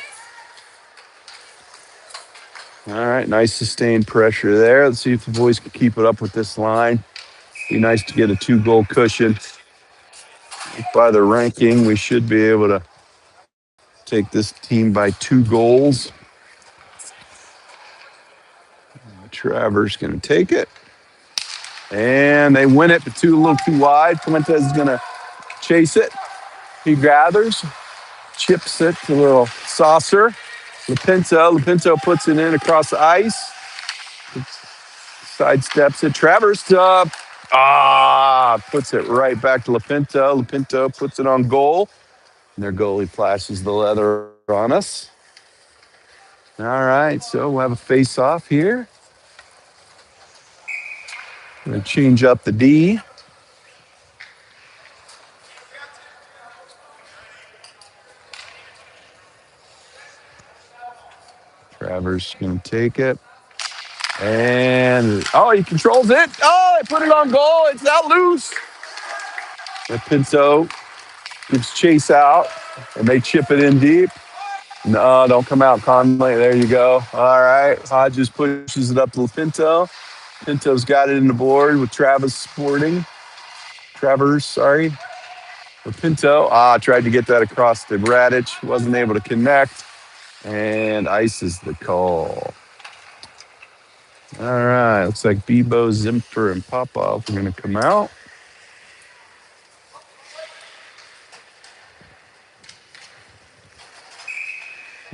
Speaker 1: All right, nice sustained pressure there. Let's see if the boys can keep it up with this line. Be nice to get a 2-goal cushion. By the ranking, we should be able to take this team by 2 goals. Travers going to take it. And they win it, but a little too wide. Fuentes is going to chase it. He gathers, chips it to a little saucer. Lapinto puts it in across the ice. Sidesteps it. Travers puts it right back to Lapinto. Lapinto puts it on goal. And their goalie flashes the leather on us. All right, so we'll have a face-off here. Going to change up the D. Travers going to take it. And, he controls it. Oh, they put it on goal. It's now loose. And Pinto gives chase out, and they chip it in deep. No, don't come out, Conley. There you go. All right. Hodges pushes it up to Pinto. Pinto's got it in the board with Travers, sorry. Pinto, tried to get that across to Radich. Wasn't able to connect. And ice is the call. All right. Looks like Bebo, Zimfer, and Popov are going to come out.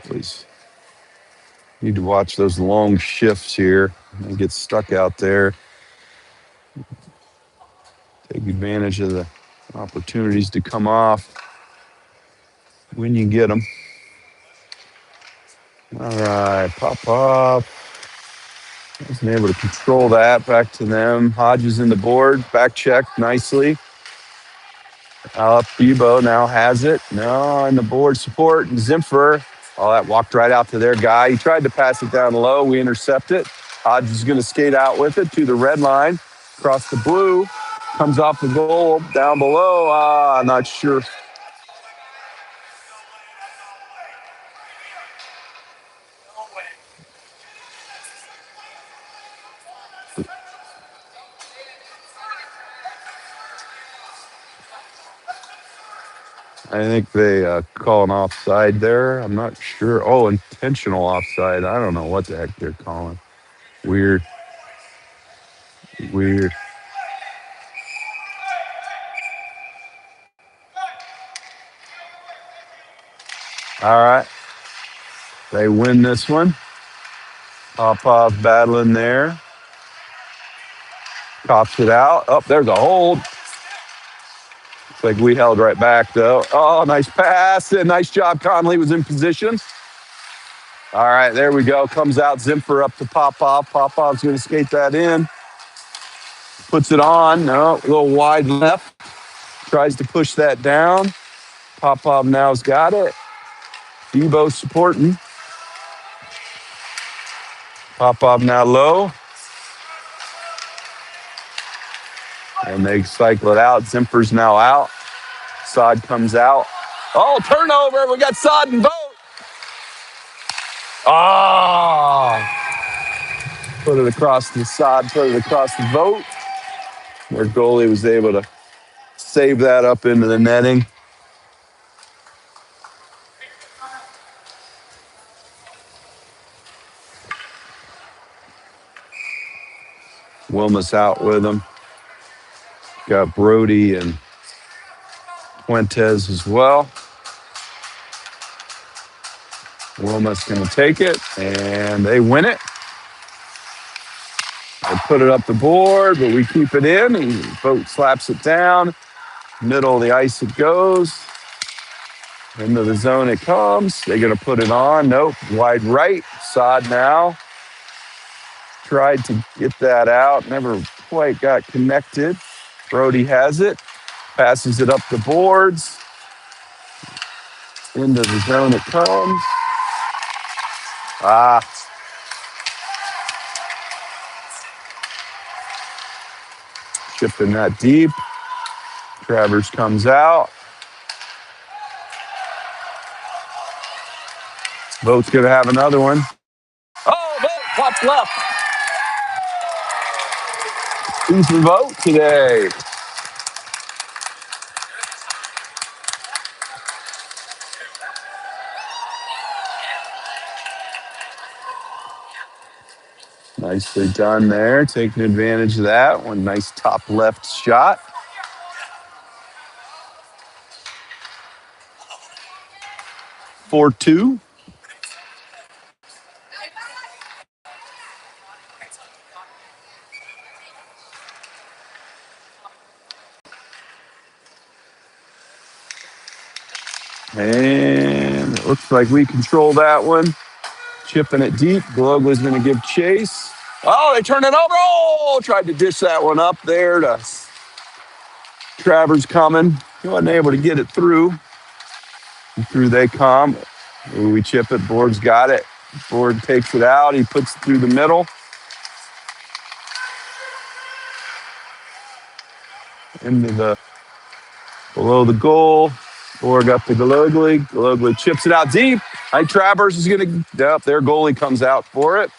Speaker 1: Please. Need to watch those long shifts here and get stuck out there. Take advantage of the opportunities to come off when you get them. All right, Popov wasn't able to control that. Back to them. Hodges in the board. Back checked nicely. Bebo now has it. No, in the board support. And Zimfer. Oh, that walked right out to their guy. He tried to pass it down low. We intercept it. Hodges is going to skate out with it to the red line. Across the blue. Comes off the goal. Down below. I'm not sure. I think they call an offside there. I'm not sure. Oh, intentional offside. I don't know what the heck they're calling. Weird. All right. They win this one. Popov battling there. Cops it out. Oh, there's a hold. Looks like we held right back, though. Oh, nice pass. And nice job. Conley was in position. All right, there we go. Comes out. Zimfer up to Popov. Popov's going to skate that in. Puts it on. No, a little wide left. Tries to push that down. Popov now's got it. Debo supporting. Popov now low. And they cycle it out. Zimfer's now out. Sod comes out. Oh, turnover. We got Sod and Vogt. Put it across the Sod, put it across the Vogt. Their goalie was able to save that up into the netting. Wilma's out with him. Got Brody and Fuentes as well. Wilma's going to take it, and they win it. They put it up the board, but we keep it in. And Vogt slaps it down. Middle of the ice it goes. Into the zone it comes. They're going to put it on. Nope. Wide right. Sod now. Tried to get that out. Never quite got connected. Brody has it. Passes it up the boards. Into the zone it comes. Chipping that deep. Travers comes out. Vote's going to have another one. Oh, Vote pops left. Who's the Vote today? Nicely done there, taking advantage of that. One nice top left shot. 4-2. And it looks like we control that one. Chipping it deep. Glogly's going to give chase. Oh, they turned it over. Oh, tried to dish that one up there to Travers coming. He wasn't able to get it through. And through they come. Ooh, we chip it. Board's got it. Board takes it out. He puts it through the middle. Into the below the goal. Board up to Glogly. Glogly chips it out deep. Travers is going to. Yep, their goalie comes out for it.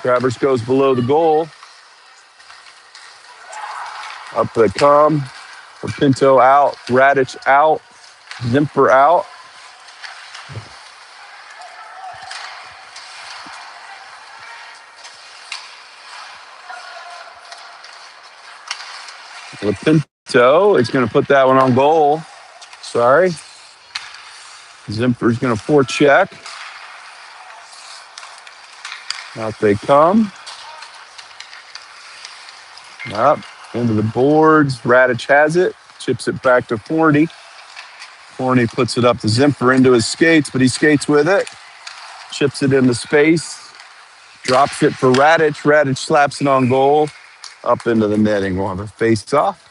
Speaker 1: Travers goes below the goal. Up they come. Pinto out. Radich out. Zimper out. Pinto is going to put that one on goal. Sorry. Zimper's going to forecheck. Out they come. Up into the boards. Radich has it. Chips it back to Forney. Forney puts it up to Zimper into his skates, but he skates with it. Chips it into space. Drops it for Radich. Radich slaps it on goal. Up into the netting. We'll have a face-off.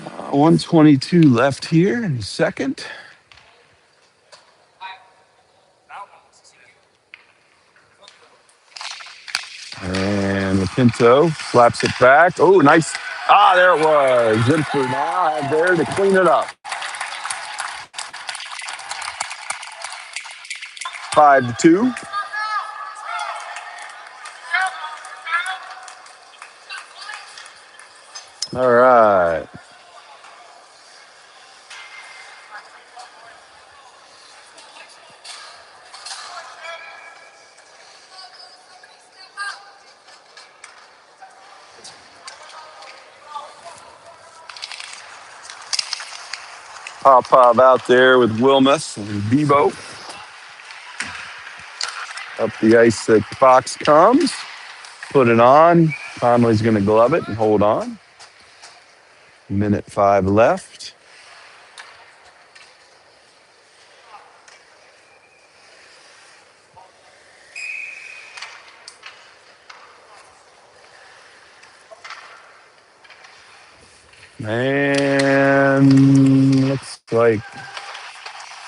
Speaker 1: Uh, 122 left here in the second. And Pinto slaps it back. Oh, nice. Ah, there it was. Zimper now there to clean it up. 5-2. All right. Pop out there with Wilmus and Bebo. Up the ice that Fox comes. Put it on. Conley's going to glove it and hold on. 1:05 left. And looks like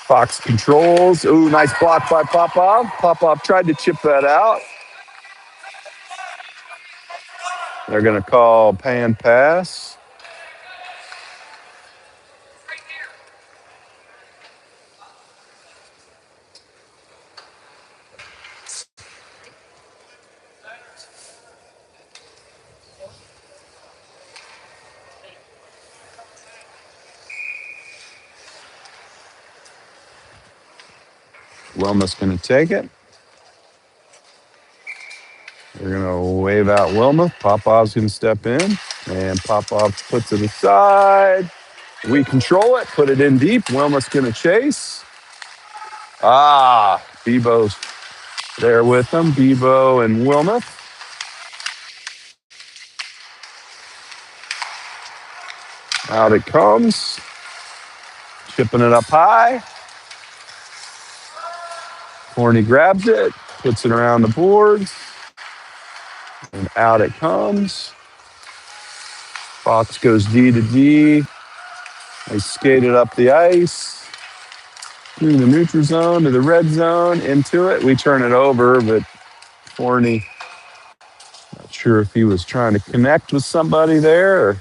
Speaker 1: Fox controls. Ooh, nice block by Popov. Popov tried to chip that out. They're going to call pan pass. Wilma's going to take it. They're going to wave out Wilma. Popov's going to step in. And Popov puts it aside. We control it. Put it in deep. Wilma's going to chase. Bebo's there with them. Bebo and Wilma. Out it comes. Chipping it up high. Forney grabs it. Puts it around the boards. And out it comes. Fox goes D to D. They skated up the ice, through the neutral zone to the red zone, into it. We turn it over, but Forney, not sure if he was trying to connect with somebody there or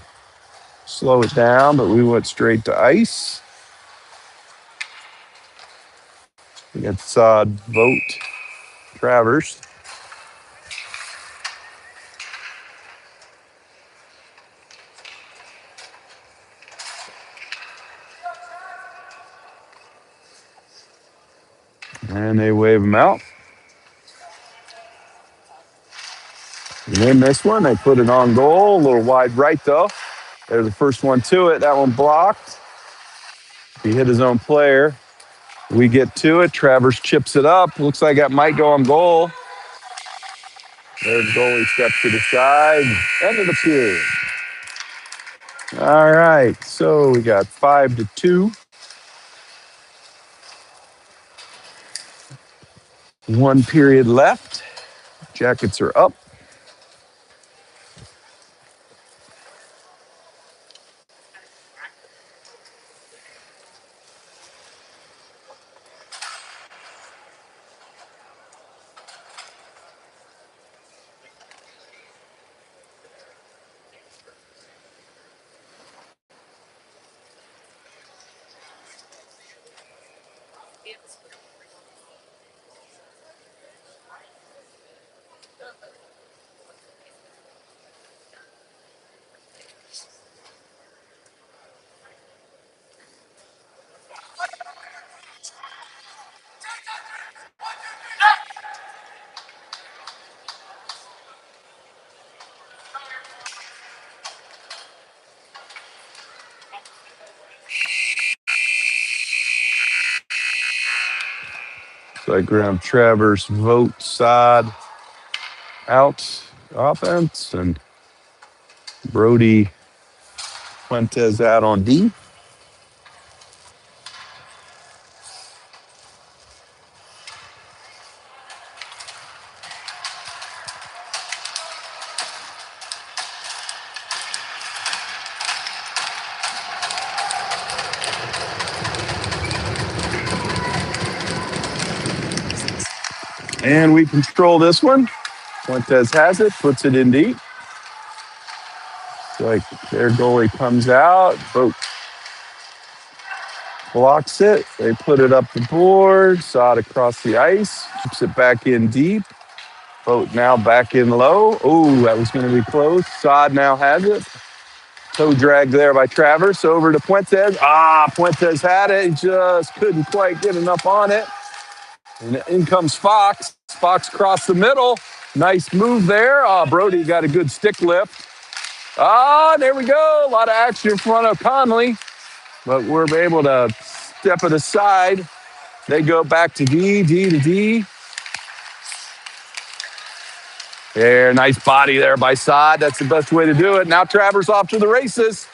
Speaker 1: slow it down, but we went straight to ice. We got Sod, Vote, Travers. And they wave him out. And they missed one. They put it on goal. A little wide right, though. They're the first one to it. That one blocked. He hit his own player. We get to it. Travers chips it up. Looks like that might go on goal. Their goalie steps to the side. End of the period. All right. So we got 5-2. 1 period left. Jackets are up. So I grab Travers, Vote, Sod out offense, and Brody Fuentes out on D. And we control this one. Fuentes has it, puts it in deep. Like their goalie comes out, Vote blocks it. They put it up the board, Sod across the ice, keeps it back in deep. Vote now back in low. Oh, that was going to be close. Sod now has it. Toe dragged there by Travers over to Fuentes. Fuentes had it. He just couldn't quite get enough on it. And in comes Fox. Fox crossed the middle. Nice move there. Brody got a good stick lift. There we go. A lot of action in front of Conley. But we're able to step it aside. They go back to D to D. There, nice body there by Sod. That's the best way to do it. Now Travers off to the races.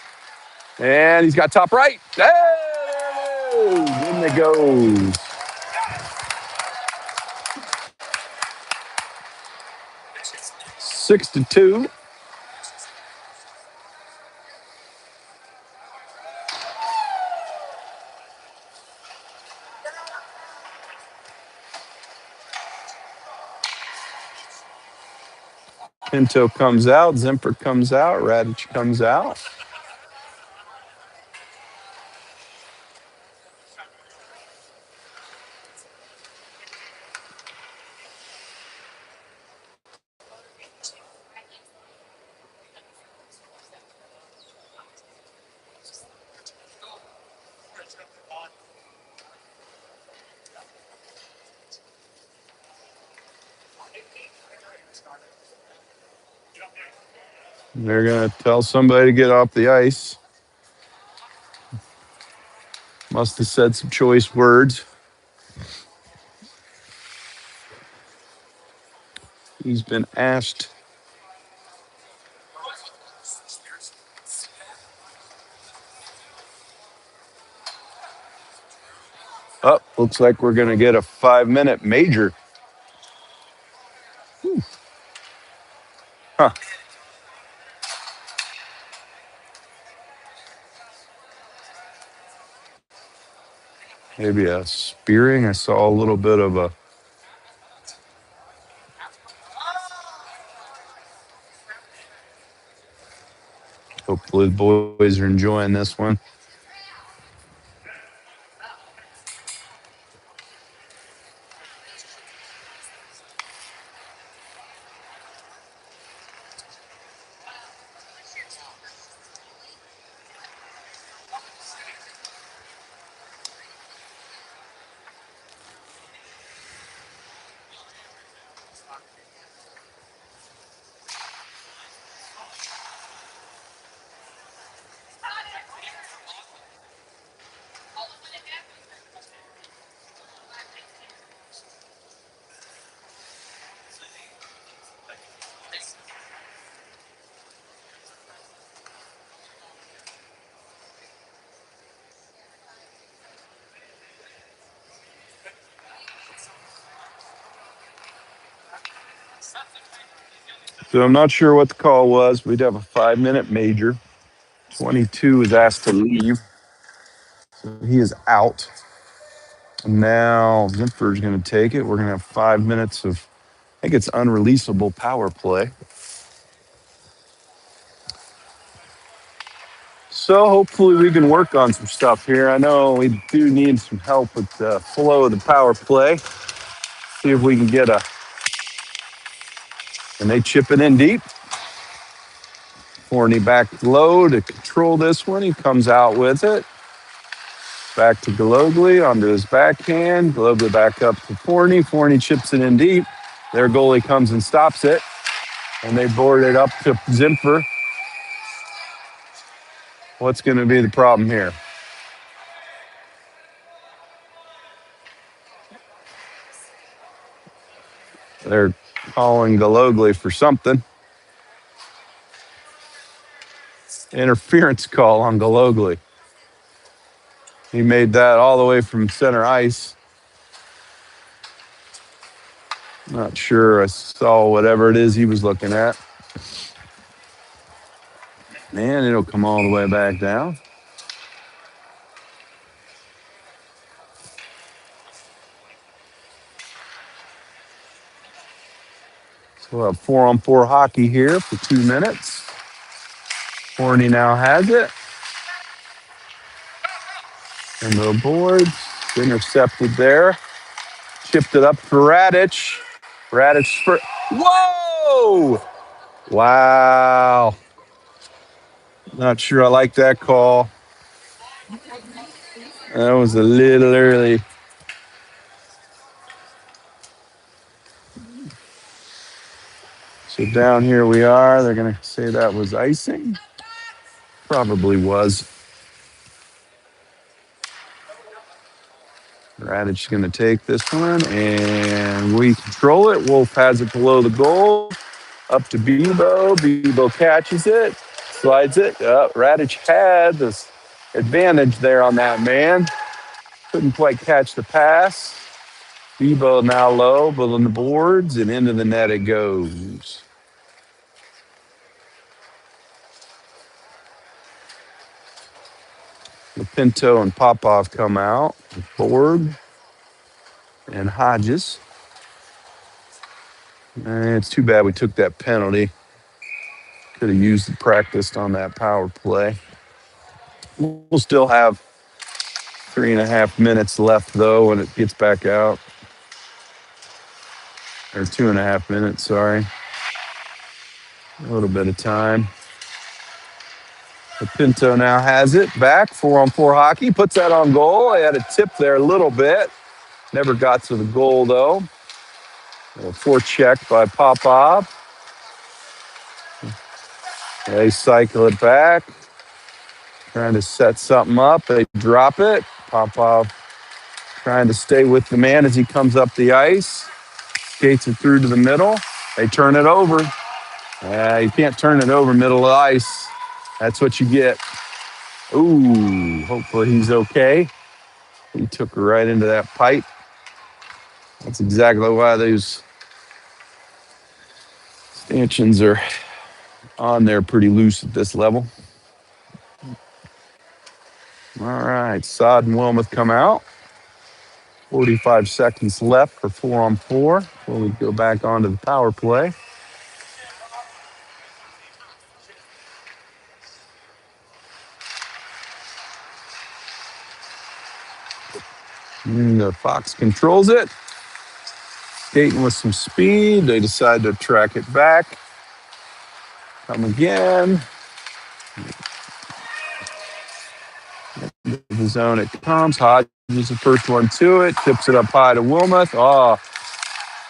Speaker 1: And he's got top right. Hey, in it goes. 6-2. Pinto comes out. Zimper comes out. Radich comes out. They're going to tell somebody to get off the ice. Must have said some choice words. He's been asked. Looks like we're going to get a 5-minute major. Huh. Maybe a spearing. I saw a little bit of a. Hopefully, the boys are enjoying this one. So I'm not sure what the call was. We'd have a 5-minute major. 22 is asked to leave. So he is out. And now Zimfer's going to take it. We're going to have 5 minutes of, I think it's unreleasable power play. So hopefully we can work on some stuff here. I know we do need some help with the flow of the power play. See if we can get a, and they chip it in deep. Forney back low to control this one. He comes out with it. Back to Galogly onto his backhand. Galogly back up to Forney. Forney chips it in deep. Their goalie comes and stops it. And they board it up to Zimfer. What's going to be the problem here? They're calling Galogly for something. Interference call on Galogly. He made that all the way from center ice. Not sure. I saw whatever it is he was looking at. Man, it'll come all the way back down. So we'll have 4-on-4 hockey here for 2 minutes. Forney now has it. And the boards intercepted there. Chipped it up for Radich. Radich for. Whoa! Wow. Not sure I like that call. That was a little early. So down here we are. They're going to say that was icing. Probably was. Radich is going to take this one, and we control it. Wolf has it below the goal. Up to Bebo. Bebo catches it, slides it. Radich had this advantage there on that man. Couldn't quite catch the pass. Bebo now low, but on the boards, and into the net it goes. Pinto and Popov come out. Ford and Hodges. It's too bad we took that penalty. Could have used and practiced on that power play. We'll still have 3.5 minutes left, though, when it gets back out. Or 2.5 minutes, sorry. A little bit of time. Pinto now has it back. 4-on-4 hockey. Puts that on goal. I had a tip there a little bit. Never got to the goal, though. A forecheck by Popov. They cycle it back. Trying to set something up. They drop it. Popov trying to stay with the man as he comes up the ice. Skates it through to the middle. They turn it over. You can't turn it over middle of the ice. That's what you get. Ooh, hopefully he's okay. He took her right into that pipe. That's exactly why those stanchions are on there pretty loose at this level. All right, Sod and Wilmoth come out. 45 seconds left for 4-on-4 before we go back onto the power play. The Fox controls it. Skating with some speed. They decide to track it back. Come again. The zone it comes. Hodges is the first one to it. Tips it up high to Wilmoth.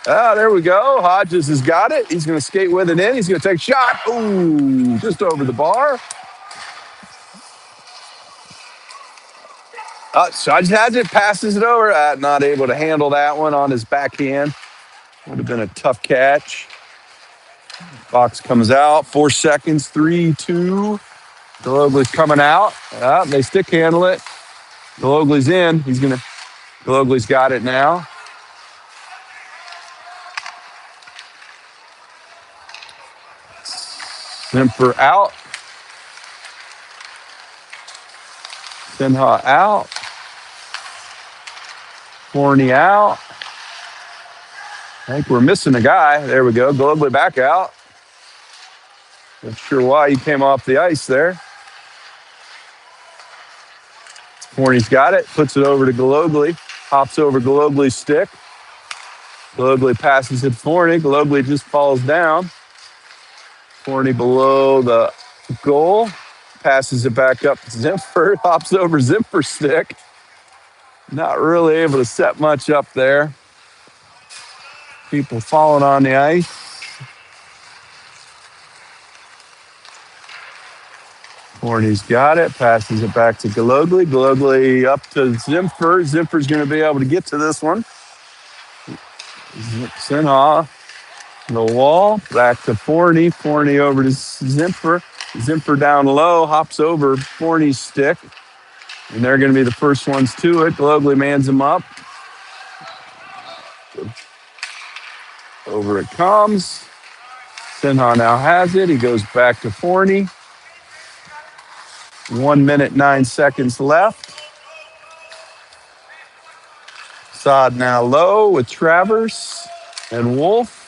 Speaker 1: There we go. Hodges has got it. He's going to skate with it in. He's going to take a shot. Ooh, just over the bar. Hodges has it, passes it over. Not able to handle that one on his backhand. Would have been a tough catch. Fox comes out. 4 seconds. 3, 2. Gologly's coming out. They stick handle it. Gologly's in. Gologly's got it now. Zimpher out. Sinha out. Forney out. I think we're missing a guy. There we go. Gologly back out. Not sure why he came off the ice there. Forney's got it. Puts it over to Gologly. Hops over Gologly's stick. Gologly passes it to Forney. Gologly just falls down. Forney below the goal. Passes it back up to Zimpher. Hops over Zimpher's stick. Not really able to set much up there. People falling on the ice. Forney's got it. Passes it back to Gologly. Gologly up to Zimpher. Zimpher's going to be able to get to this one. Sinha, the wall. Back to Forney. Forney over to Zimpher. Zimpher down low. Hops over Forney's stick. And they're going to be the first ones to it. Gologly mans him up. Over it comes. Sinha now has it. He goes back to Forney. 1 minute, 9 seconds left. Saad now low with Travers and Wolf.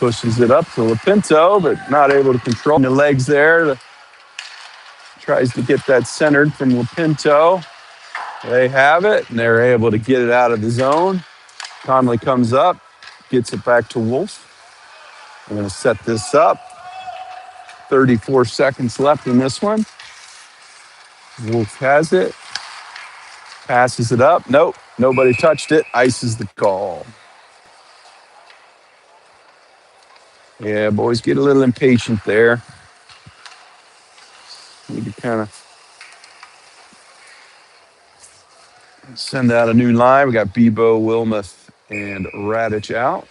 Speaker 1: Pushes it up to Lopinto, but not able to control the legs there. Tries to get that centered from Lopinto. They have it, and they're able to get it out of the zone. Conley comes up, gets it back to Wolf. I'm going to set this up. 34 seconds left in this one. Wolf has it. Passes it up. Nope, nobody touched it. Ices the call. Yeah, boys get a little impatient there. Need to kind of send out a new line. We got Bebo, Wilmoth, and Radich out.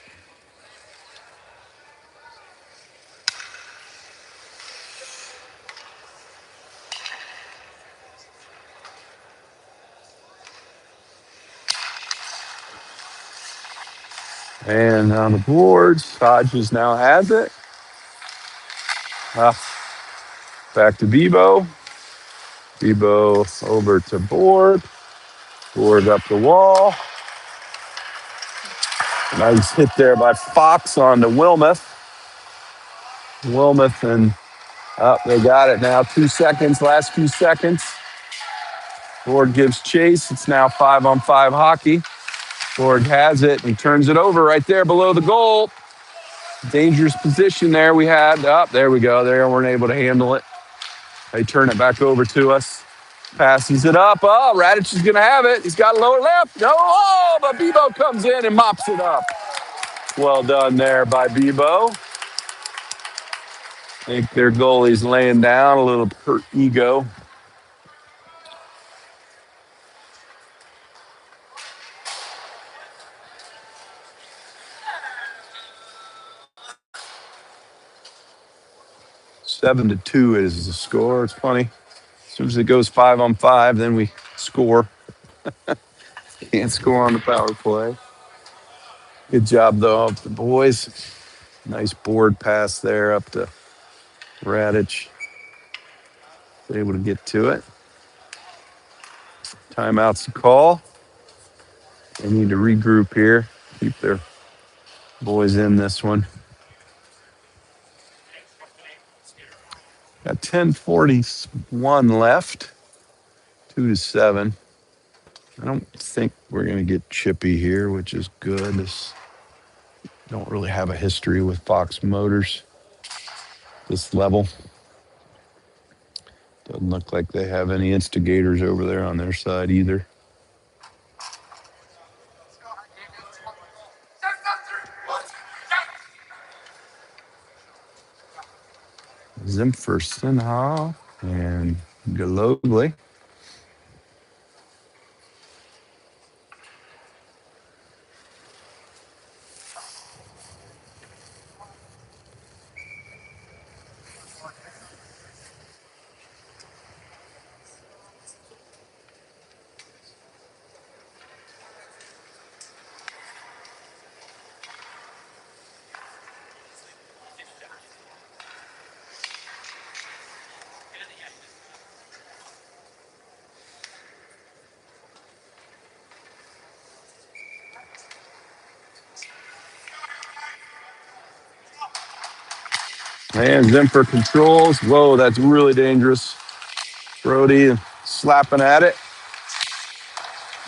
Speaker 1: And on the boards, Hodges now has it. Back to Bebo. Bebo over to Board. Board up the wall. Nice hit there by Fox on to Wilmoth. Wilmoth and they got it now. 2 seconds, last few seconds. Board gives chase. It's now 5-on-5 hockey. Board has it. He turns it over right there below the goal. Dangerous position there we had. There we go. They weren't able to handle it. They turn it back over to us. Passes it up. Radich is going to have it. He's got a lower left. No. But Bebo comes in and mops it up. Well done there by Bebo. I think their goalie's laying down, a little hurt ego. Seven to 2 is the score. It's funny. As soon as it goes 5-on-5, then we score. Can't score on the power play. Good job, though, of the boys. Nice board pass there up to Radich. Able to get to it. Timeout's the call. They need to regroup here. Keep their boys in this one. Got 10:41 left. 2-7. I don't think we're going to get chippy here, which is good. This don't really have a history with Fox Motors this level. Doesn't look like they have any instigators over there on their side either. Zimfer Sinha and Galogly. And Zimfer controls. Whoa, that's really dangerous. Brody slapping at it.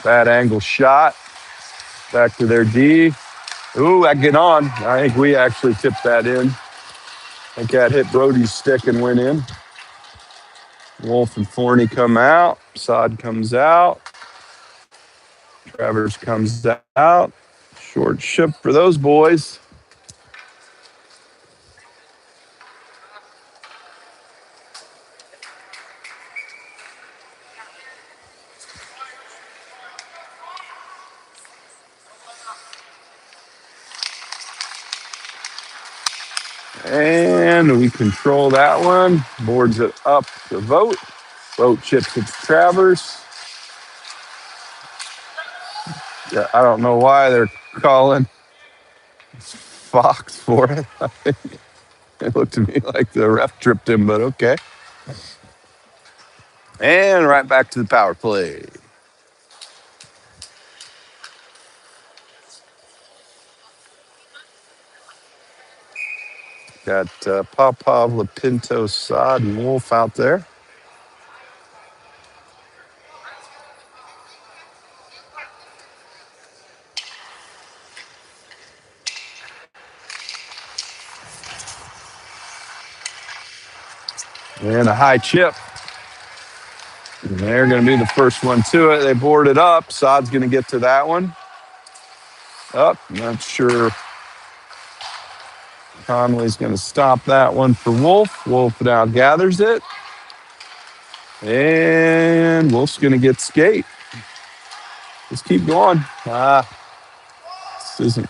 Speaker 1: Bad angle shot. Back to their D. Ooh, that get on. I think we actually tipped that in. I think that hit Brody's stick and went in. Wolf and Forney come out. Sod comes out. Travers comes out. Short ship for those boys. And we control that one. Boards it up to Vote. Vote chips it to Travers. Yeah, I don't know why they're calling Fox for it. It looked to me like the ref tripped him, but okay. And right back to the power play. Got Popov, Lapinto, Sod, and Wolf out there. And a high chip. And they're going to be the first one to it. They board it up. Sod's going to get to that one. Up. Not sure Conley's going to stop that one for Wolf. Wolf now gathers it. And Wolf's going to get skate. Let's keep going. This isn't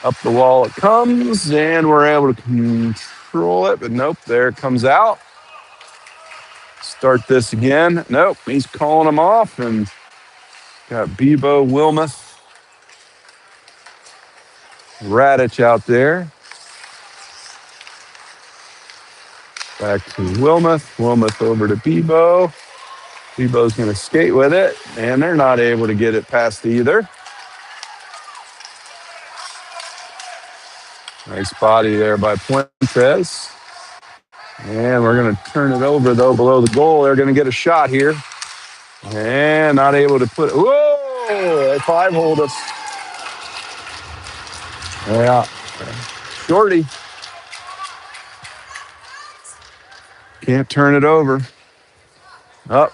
Speaker 1: up the wall it comes, and we're able to control it, but nope, there it comes out. Start this again. Nope, he's calling them off, and got Bebo, Wilmoth, Radich out there. Back to Wilmoth. Wilmoth over to Bebo. Bebo's going to skate with it, and they're not able to get it past either. Nice body there by Puentes. And we're going to turn it over, though, below the goal. They're going to get a shot here. And not able to put it. Whoa! They five-hold us. Yeah. Shorty. Can't turn it over. Up.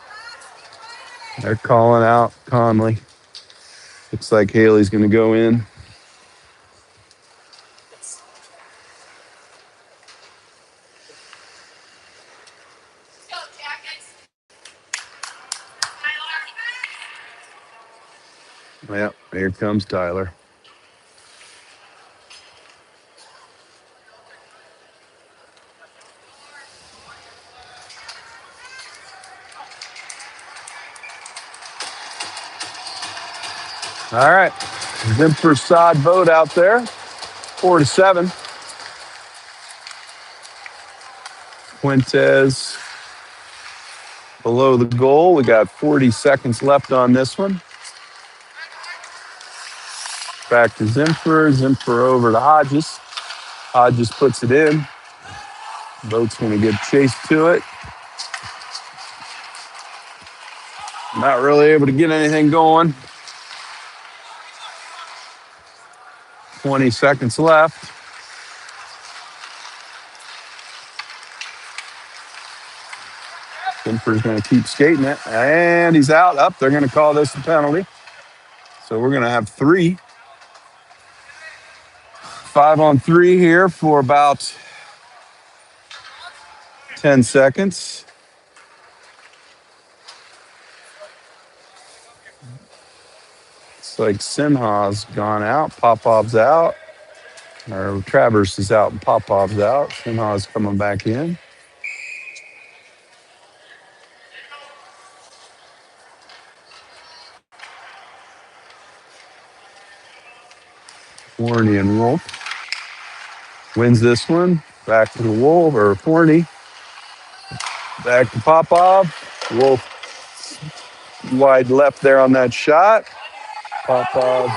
Speaker 1: They're calling out Conley. Looks like Haley's going to go in. Yeah, here comes Tyler. All right. Zimfer Sod vote out there. 4-7. Fuentes below the goal. We got 40 seconds left on this one. Back to Zimfer. Zimfer over to Hodges. Hodges puts it in. Boat's going to give chase to it. Not really able to get anything going. 20 seconds left. Zimfer's going to keep skating it. And he's out. Up. They're going to call this a penalty. So we're going to have 3. 5-on-3 here for about 10 seconds. It's like Sinha's gone out. Popov's out. Or Travers is out and Popov's out. Sinha's coming back in. Forney and Wolf. Wins this one. Back to the Wolf, or Forney. Back to Popov. Wolf wide left there on that shot. Popov.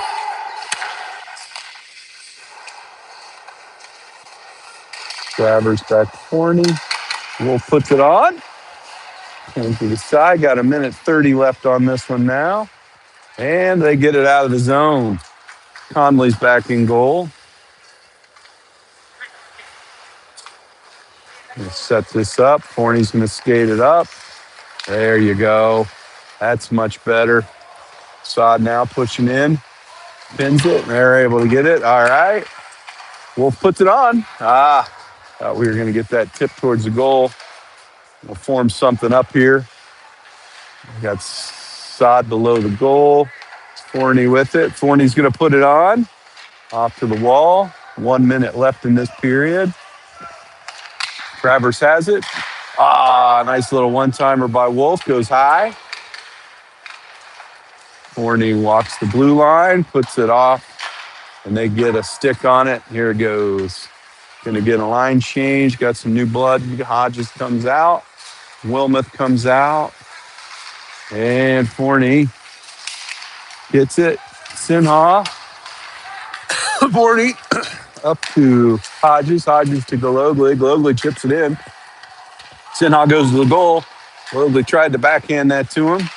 Speaker 1: Travers back to Forney. Wolf puts it on. Comes to the side. Got a minute 30 left on this one now. And they get it out of the zone. Conley's back in goal. Gonna set this up. Forney's going to skate it up. There you go. That's much better. Sod now pushing in. Pins it. They're able to get it. All right. Wolf puts it on. Thought we were going to get that tip towards the goal. We'll form something up here. We got Sod below the goal. Forney with it. Forney's going to put it on. Off to the wall. 1 minute left in this period. Travers has it. Nice little one-timer by Wolf. Goes high. Forney walks the blue line, puts it off, and they get a stick on it. Here it goes. Going to get a line change. Got some new blood. Hodges comes out. Wilmoth comes out. And Forney gets it. Sinha. Forney up to Hodges. Hodges to Gologly. Gologly chips it in. Sinha goes to the goal. Gologly tried to backhand that to him.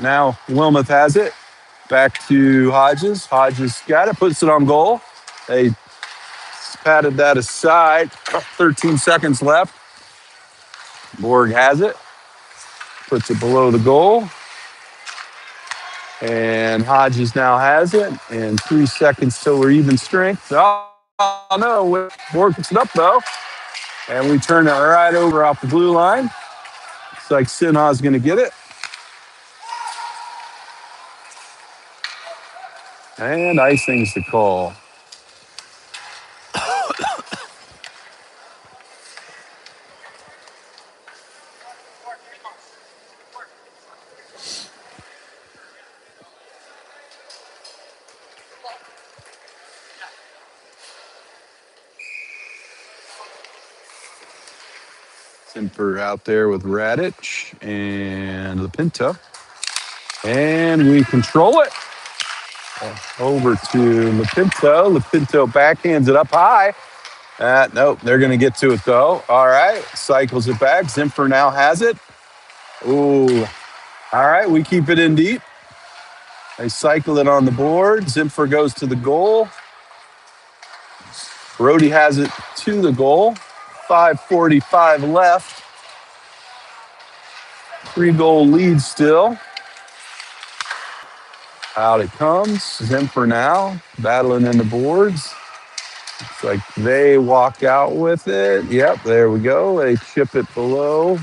Speaker 1: Now Wilmoth has it. Back to Hodges. Hodges got it. Puts it on goal. They patted that aside. 13 seconds left. Borg has it. Puts it below the goal. And Hodges now has it. And 3 seconds till we're even strength. Oh, no. Borg puts it up, though. And we turn it right over off the blue line. Looks like Sinha's going to get it. And icing's the call. Simper out there with Radich and Lipinto. And we control it. Over to Lipinto. Lipinto backhands it up high. Nope, they're going to get to it, though. All right, cycles it back. Zimfer now has it. Ooh. All right, we keep it in deep. They cycle it on the board. Zimfer goes to the goal. Brody has it to the goal. 5:45 left. 3-goal lead still. Out it comes. Zimfer now battling in the boards. Looks like they walk out with it. Yep, there we go. They chip it below.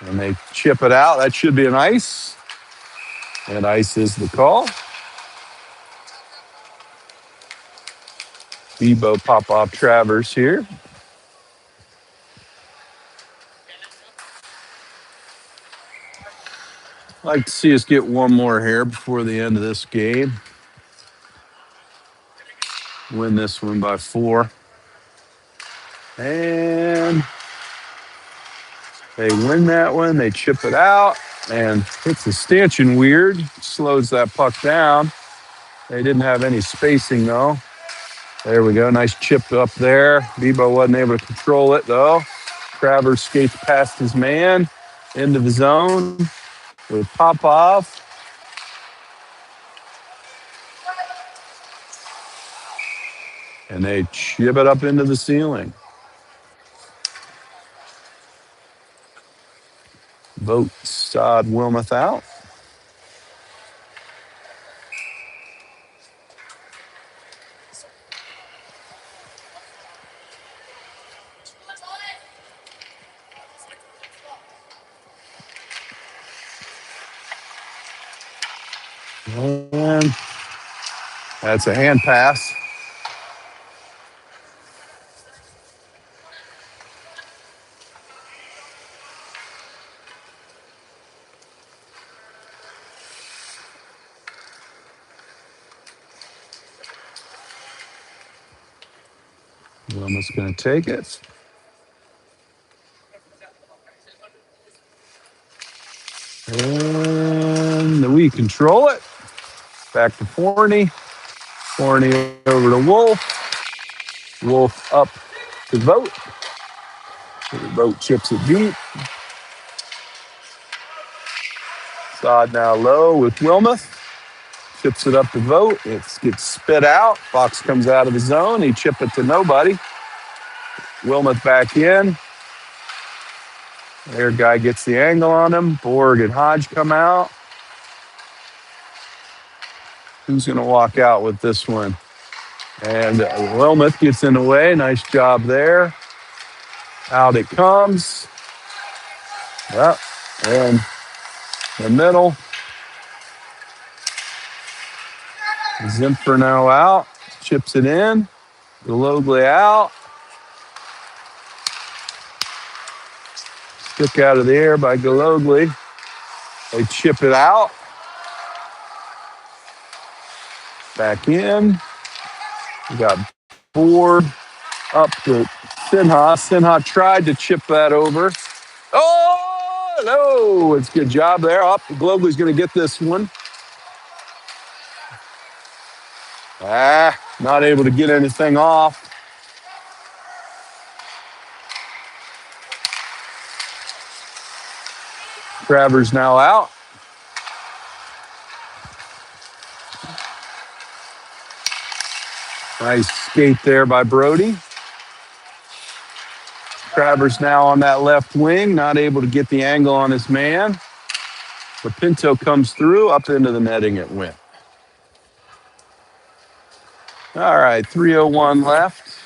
Speaker 1: And they chip it out. That should be an ice. And ice is the call. Bebo, Popov, Travers here. I'd like to see us get one more here before the end of this game. Win this one by 4. And They win that one. They chip it out and hits the stanchion weird. Slows that puck down. They didn't have any spacing though. There we go. Nice chip up there. Bebo wasn't able to control it though. Travers skates past his man into the zone with Popov. And they chip it up into the ceiling. Vogt, Sod, Wilmoth out. And that's a hand pass. Wilmoth's going to take it. And we control it. Back to Forney. Forney over to Wolf. Wolf up to Vogt. Vogt chips it deep. Sod now low with Wilmoth. Chips it up to Vogt. It gets spit out. Fox comes out of the zone. He chipped it to nobody. Wilmoth back in. Their guy gets the angle on him. Borg and Hodge come out. Who's going to walk out with this one? And Wilmoth gets in the way. Nice job there. Out it comes. Yep. And the middle. Zimpher now out. Chips it in. Gologly out. Stick out of the air by Gologly. They chip it out. Back in. We got Borg up to Sinha. Sinha tried to chip that over. Oh, no. It's a good job there. Up. Gologly's going to get this one. Not able to get anything off. Travers now out. Nice skate there by Brody. Travers now on that left wing, not able to get the angle on his man. But Pinto comes through, up into the netting it went. All right, 3:01 left.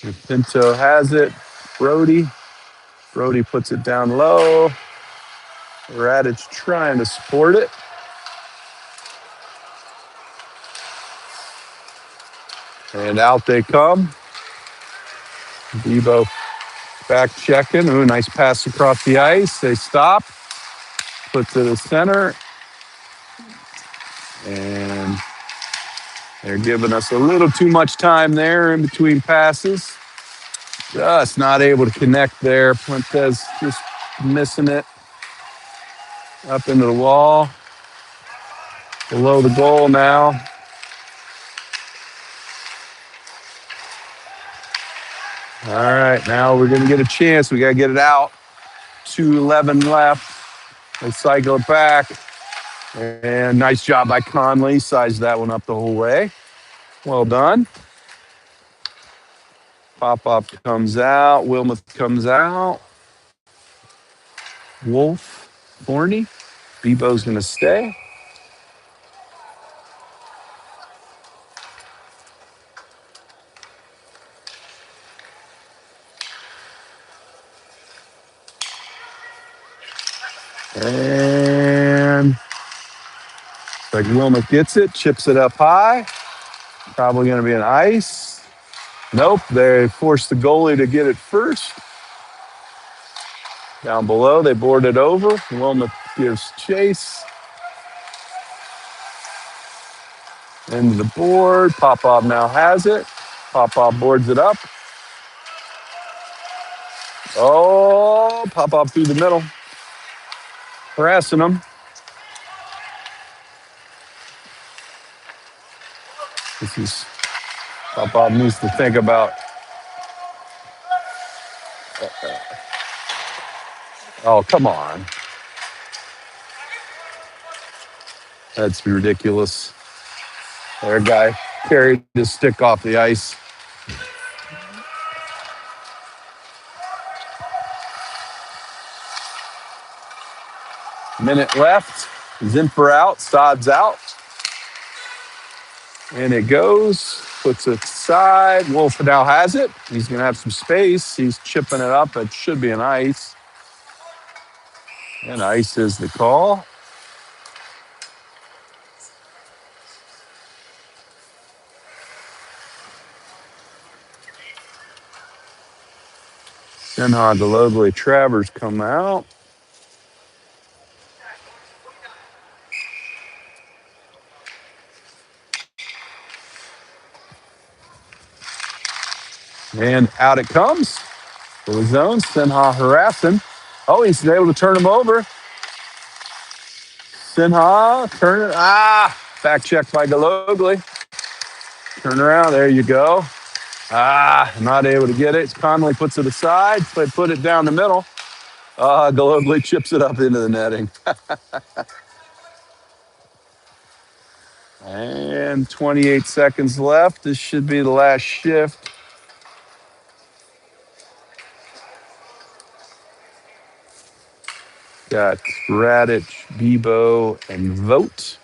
Speaker 1: If Pinto has it. Brody puts it down low. Radich trying to support it. And out they come. Bebo back checking. Ooh, nice pass across the ice. They stop. Put to the center. And they're giving us a little too much time there in between passes. Just not able to connect there. Fuentes just missing it. Up into the wall. Below the goal now. All right, now we're going to get a chance. We got to get it out. 2:11 left. They cycle it back. And nice job by Conley. Sized that one up the whole way. Well done. Popov comes out. Wilmoth comes out. Wolf, Forney. Bebo's going to stay. And like Wilmoth gets it, chips it up high. Probably going to be an ice. Nope, they forced the goalie to get it first. Down below, they board it over. Wilmot gives chase. Into the board. Popov now has it. Popov boards it up. Oh, Popov through the middle. Harassing them. This is Popov needs to think about. Oh, come on. That's ridiculous. Their guy carried his stick off the ice. Minute left. Zimper out. Sod's out. And it goes. Puts it aside. Wolf now has it. He's going to have some space. He's chipping it up. It should be an ice. And ice is the call. Sinha, Gologly, Travers come out. And out it comes. For the zone. Sinha harassing. Oh, he's able to turn him over. Sinha, turn it. Back check by Gologly. Turn around. There you go. Not able to get it. Conley puts it aside. Put it down the middle. Gologly chips it up into the netting. And 28 seconds left. This should be the last shift. Got Radich, Bebo, and Vogt.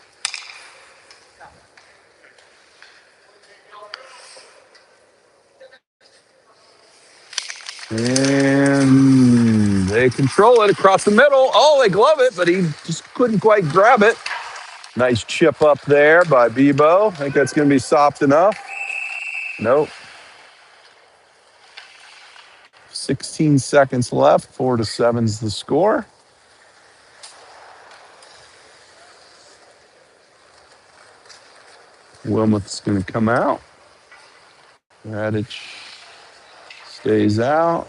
Speaker 1: And they control it across the middle. Oh, they glove it, but he just couldn't quite grab it. Nice chip up there by Bebo. I think that's going to be soft enough. Nope. 16 seconds left. 4-7's the score. Wilmoth's going to come out. Radich stays out.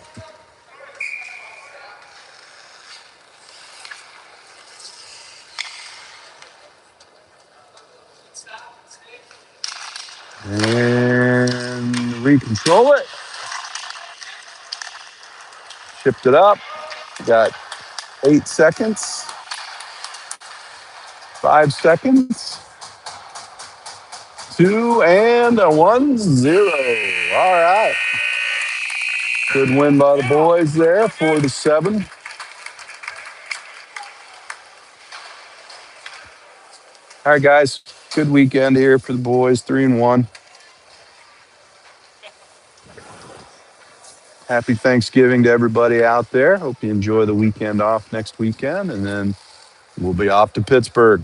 Speaker 1: And recontrol it. Shipped it up. Got 8 seconds. 5 seconds. 2 and a 1-0. All right. Good win by the boys there, 4-7. All right, guys. Good weekend here for the boys, 3-1. Happy Thanksgiving to everybody out there. Hope you enjoy the weekend off next weekend, and then we'll be off to Pittsburgh.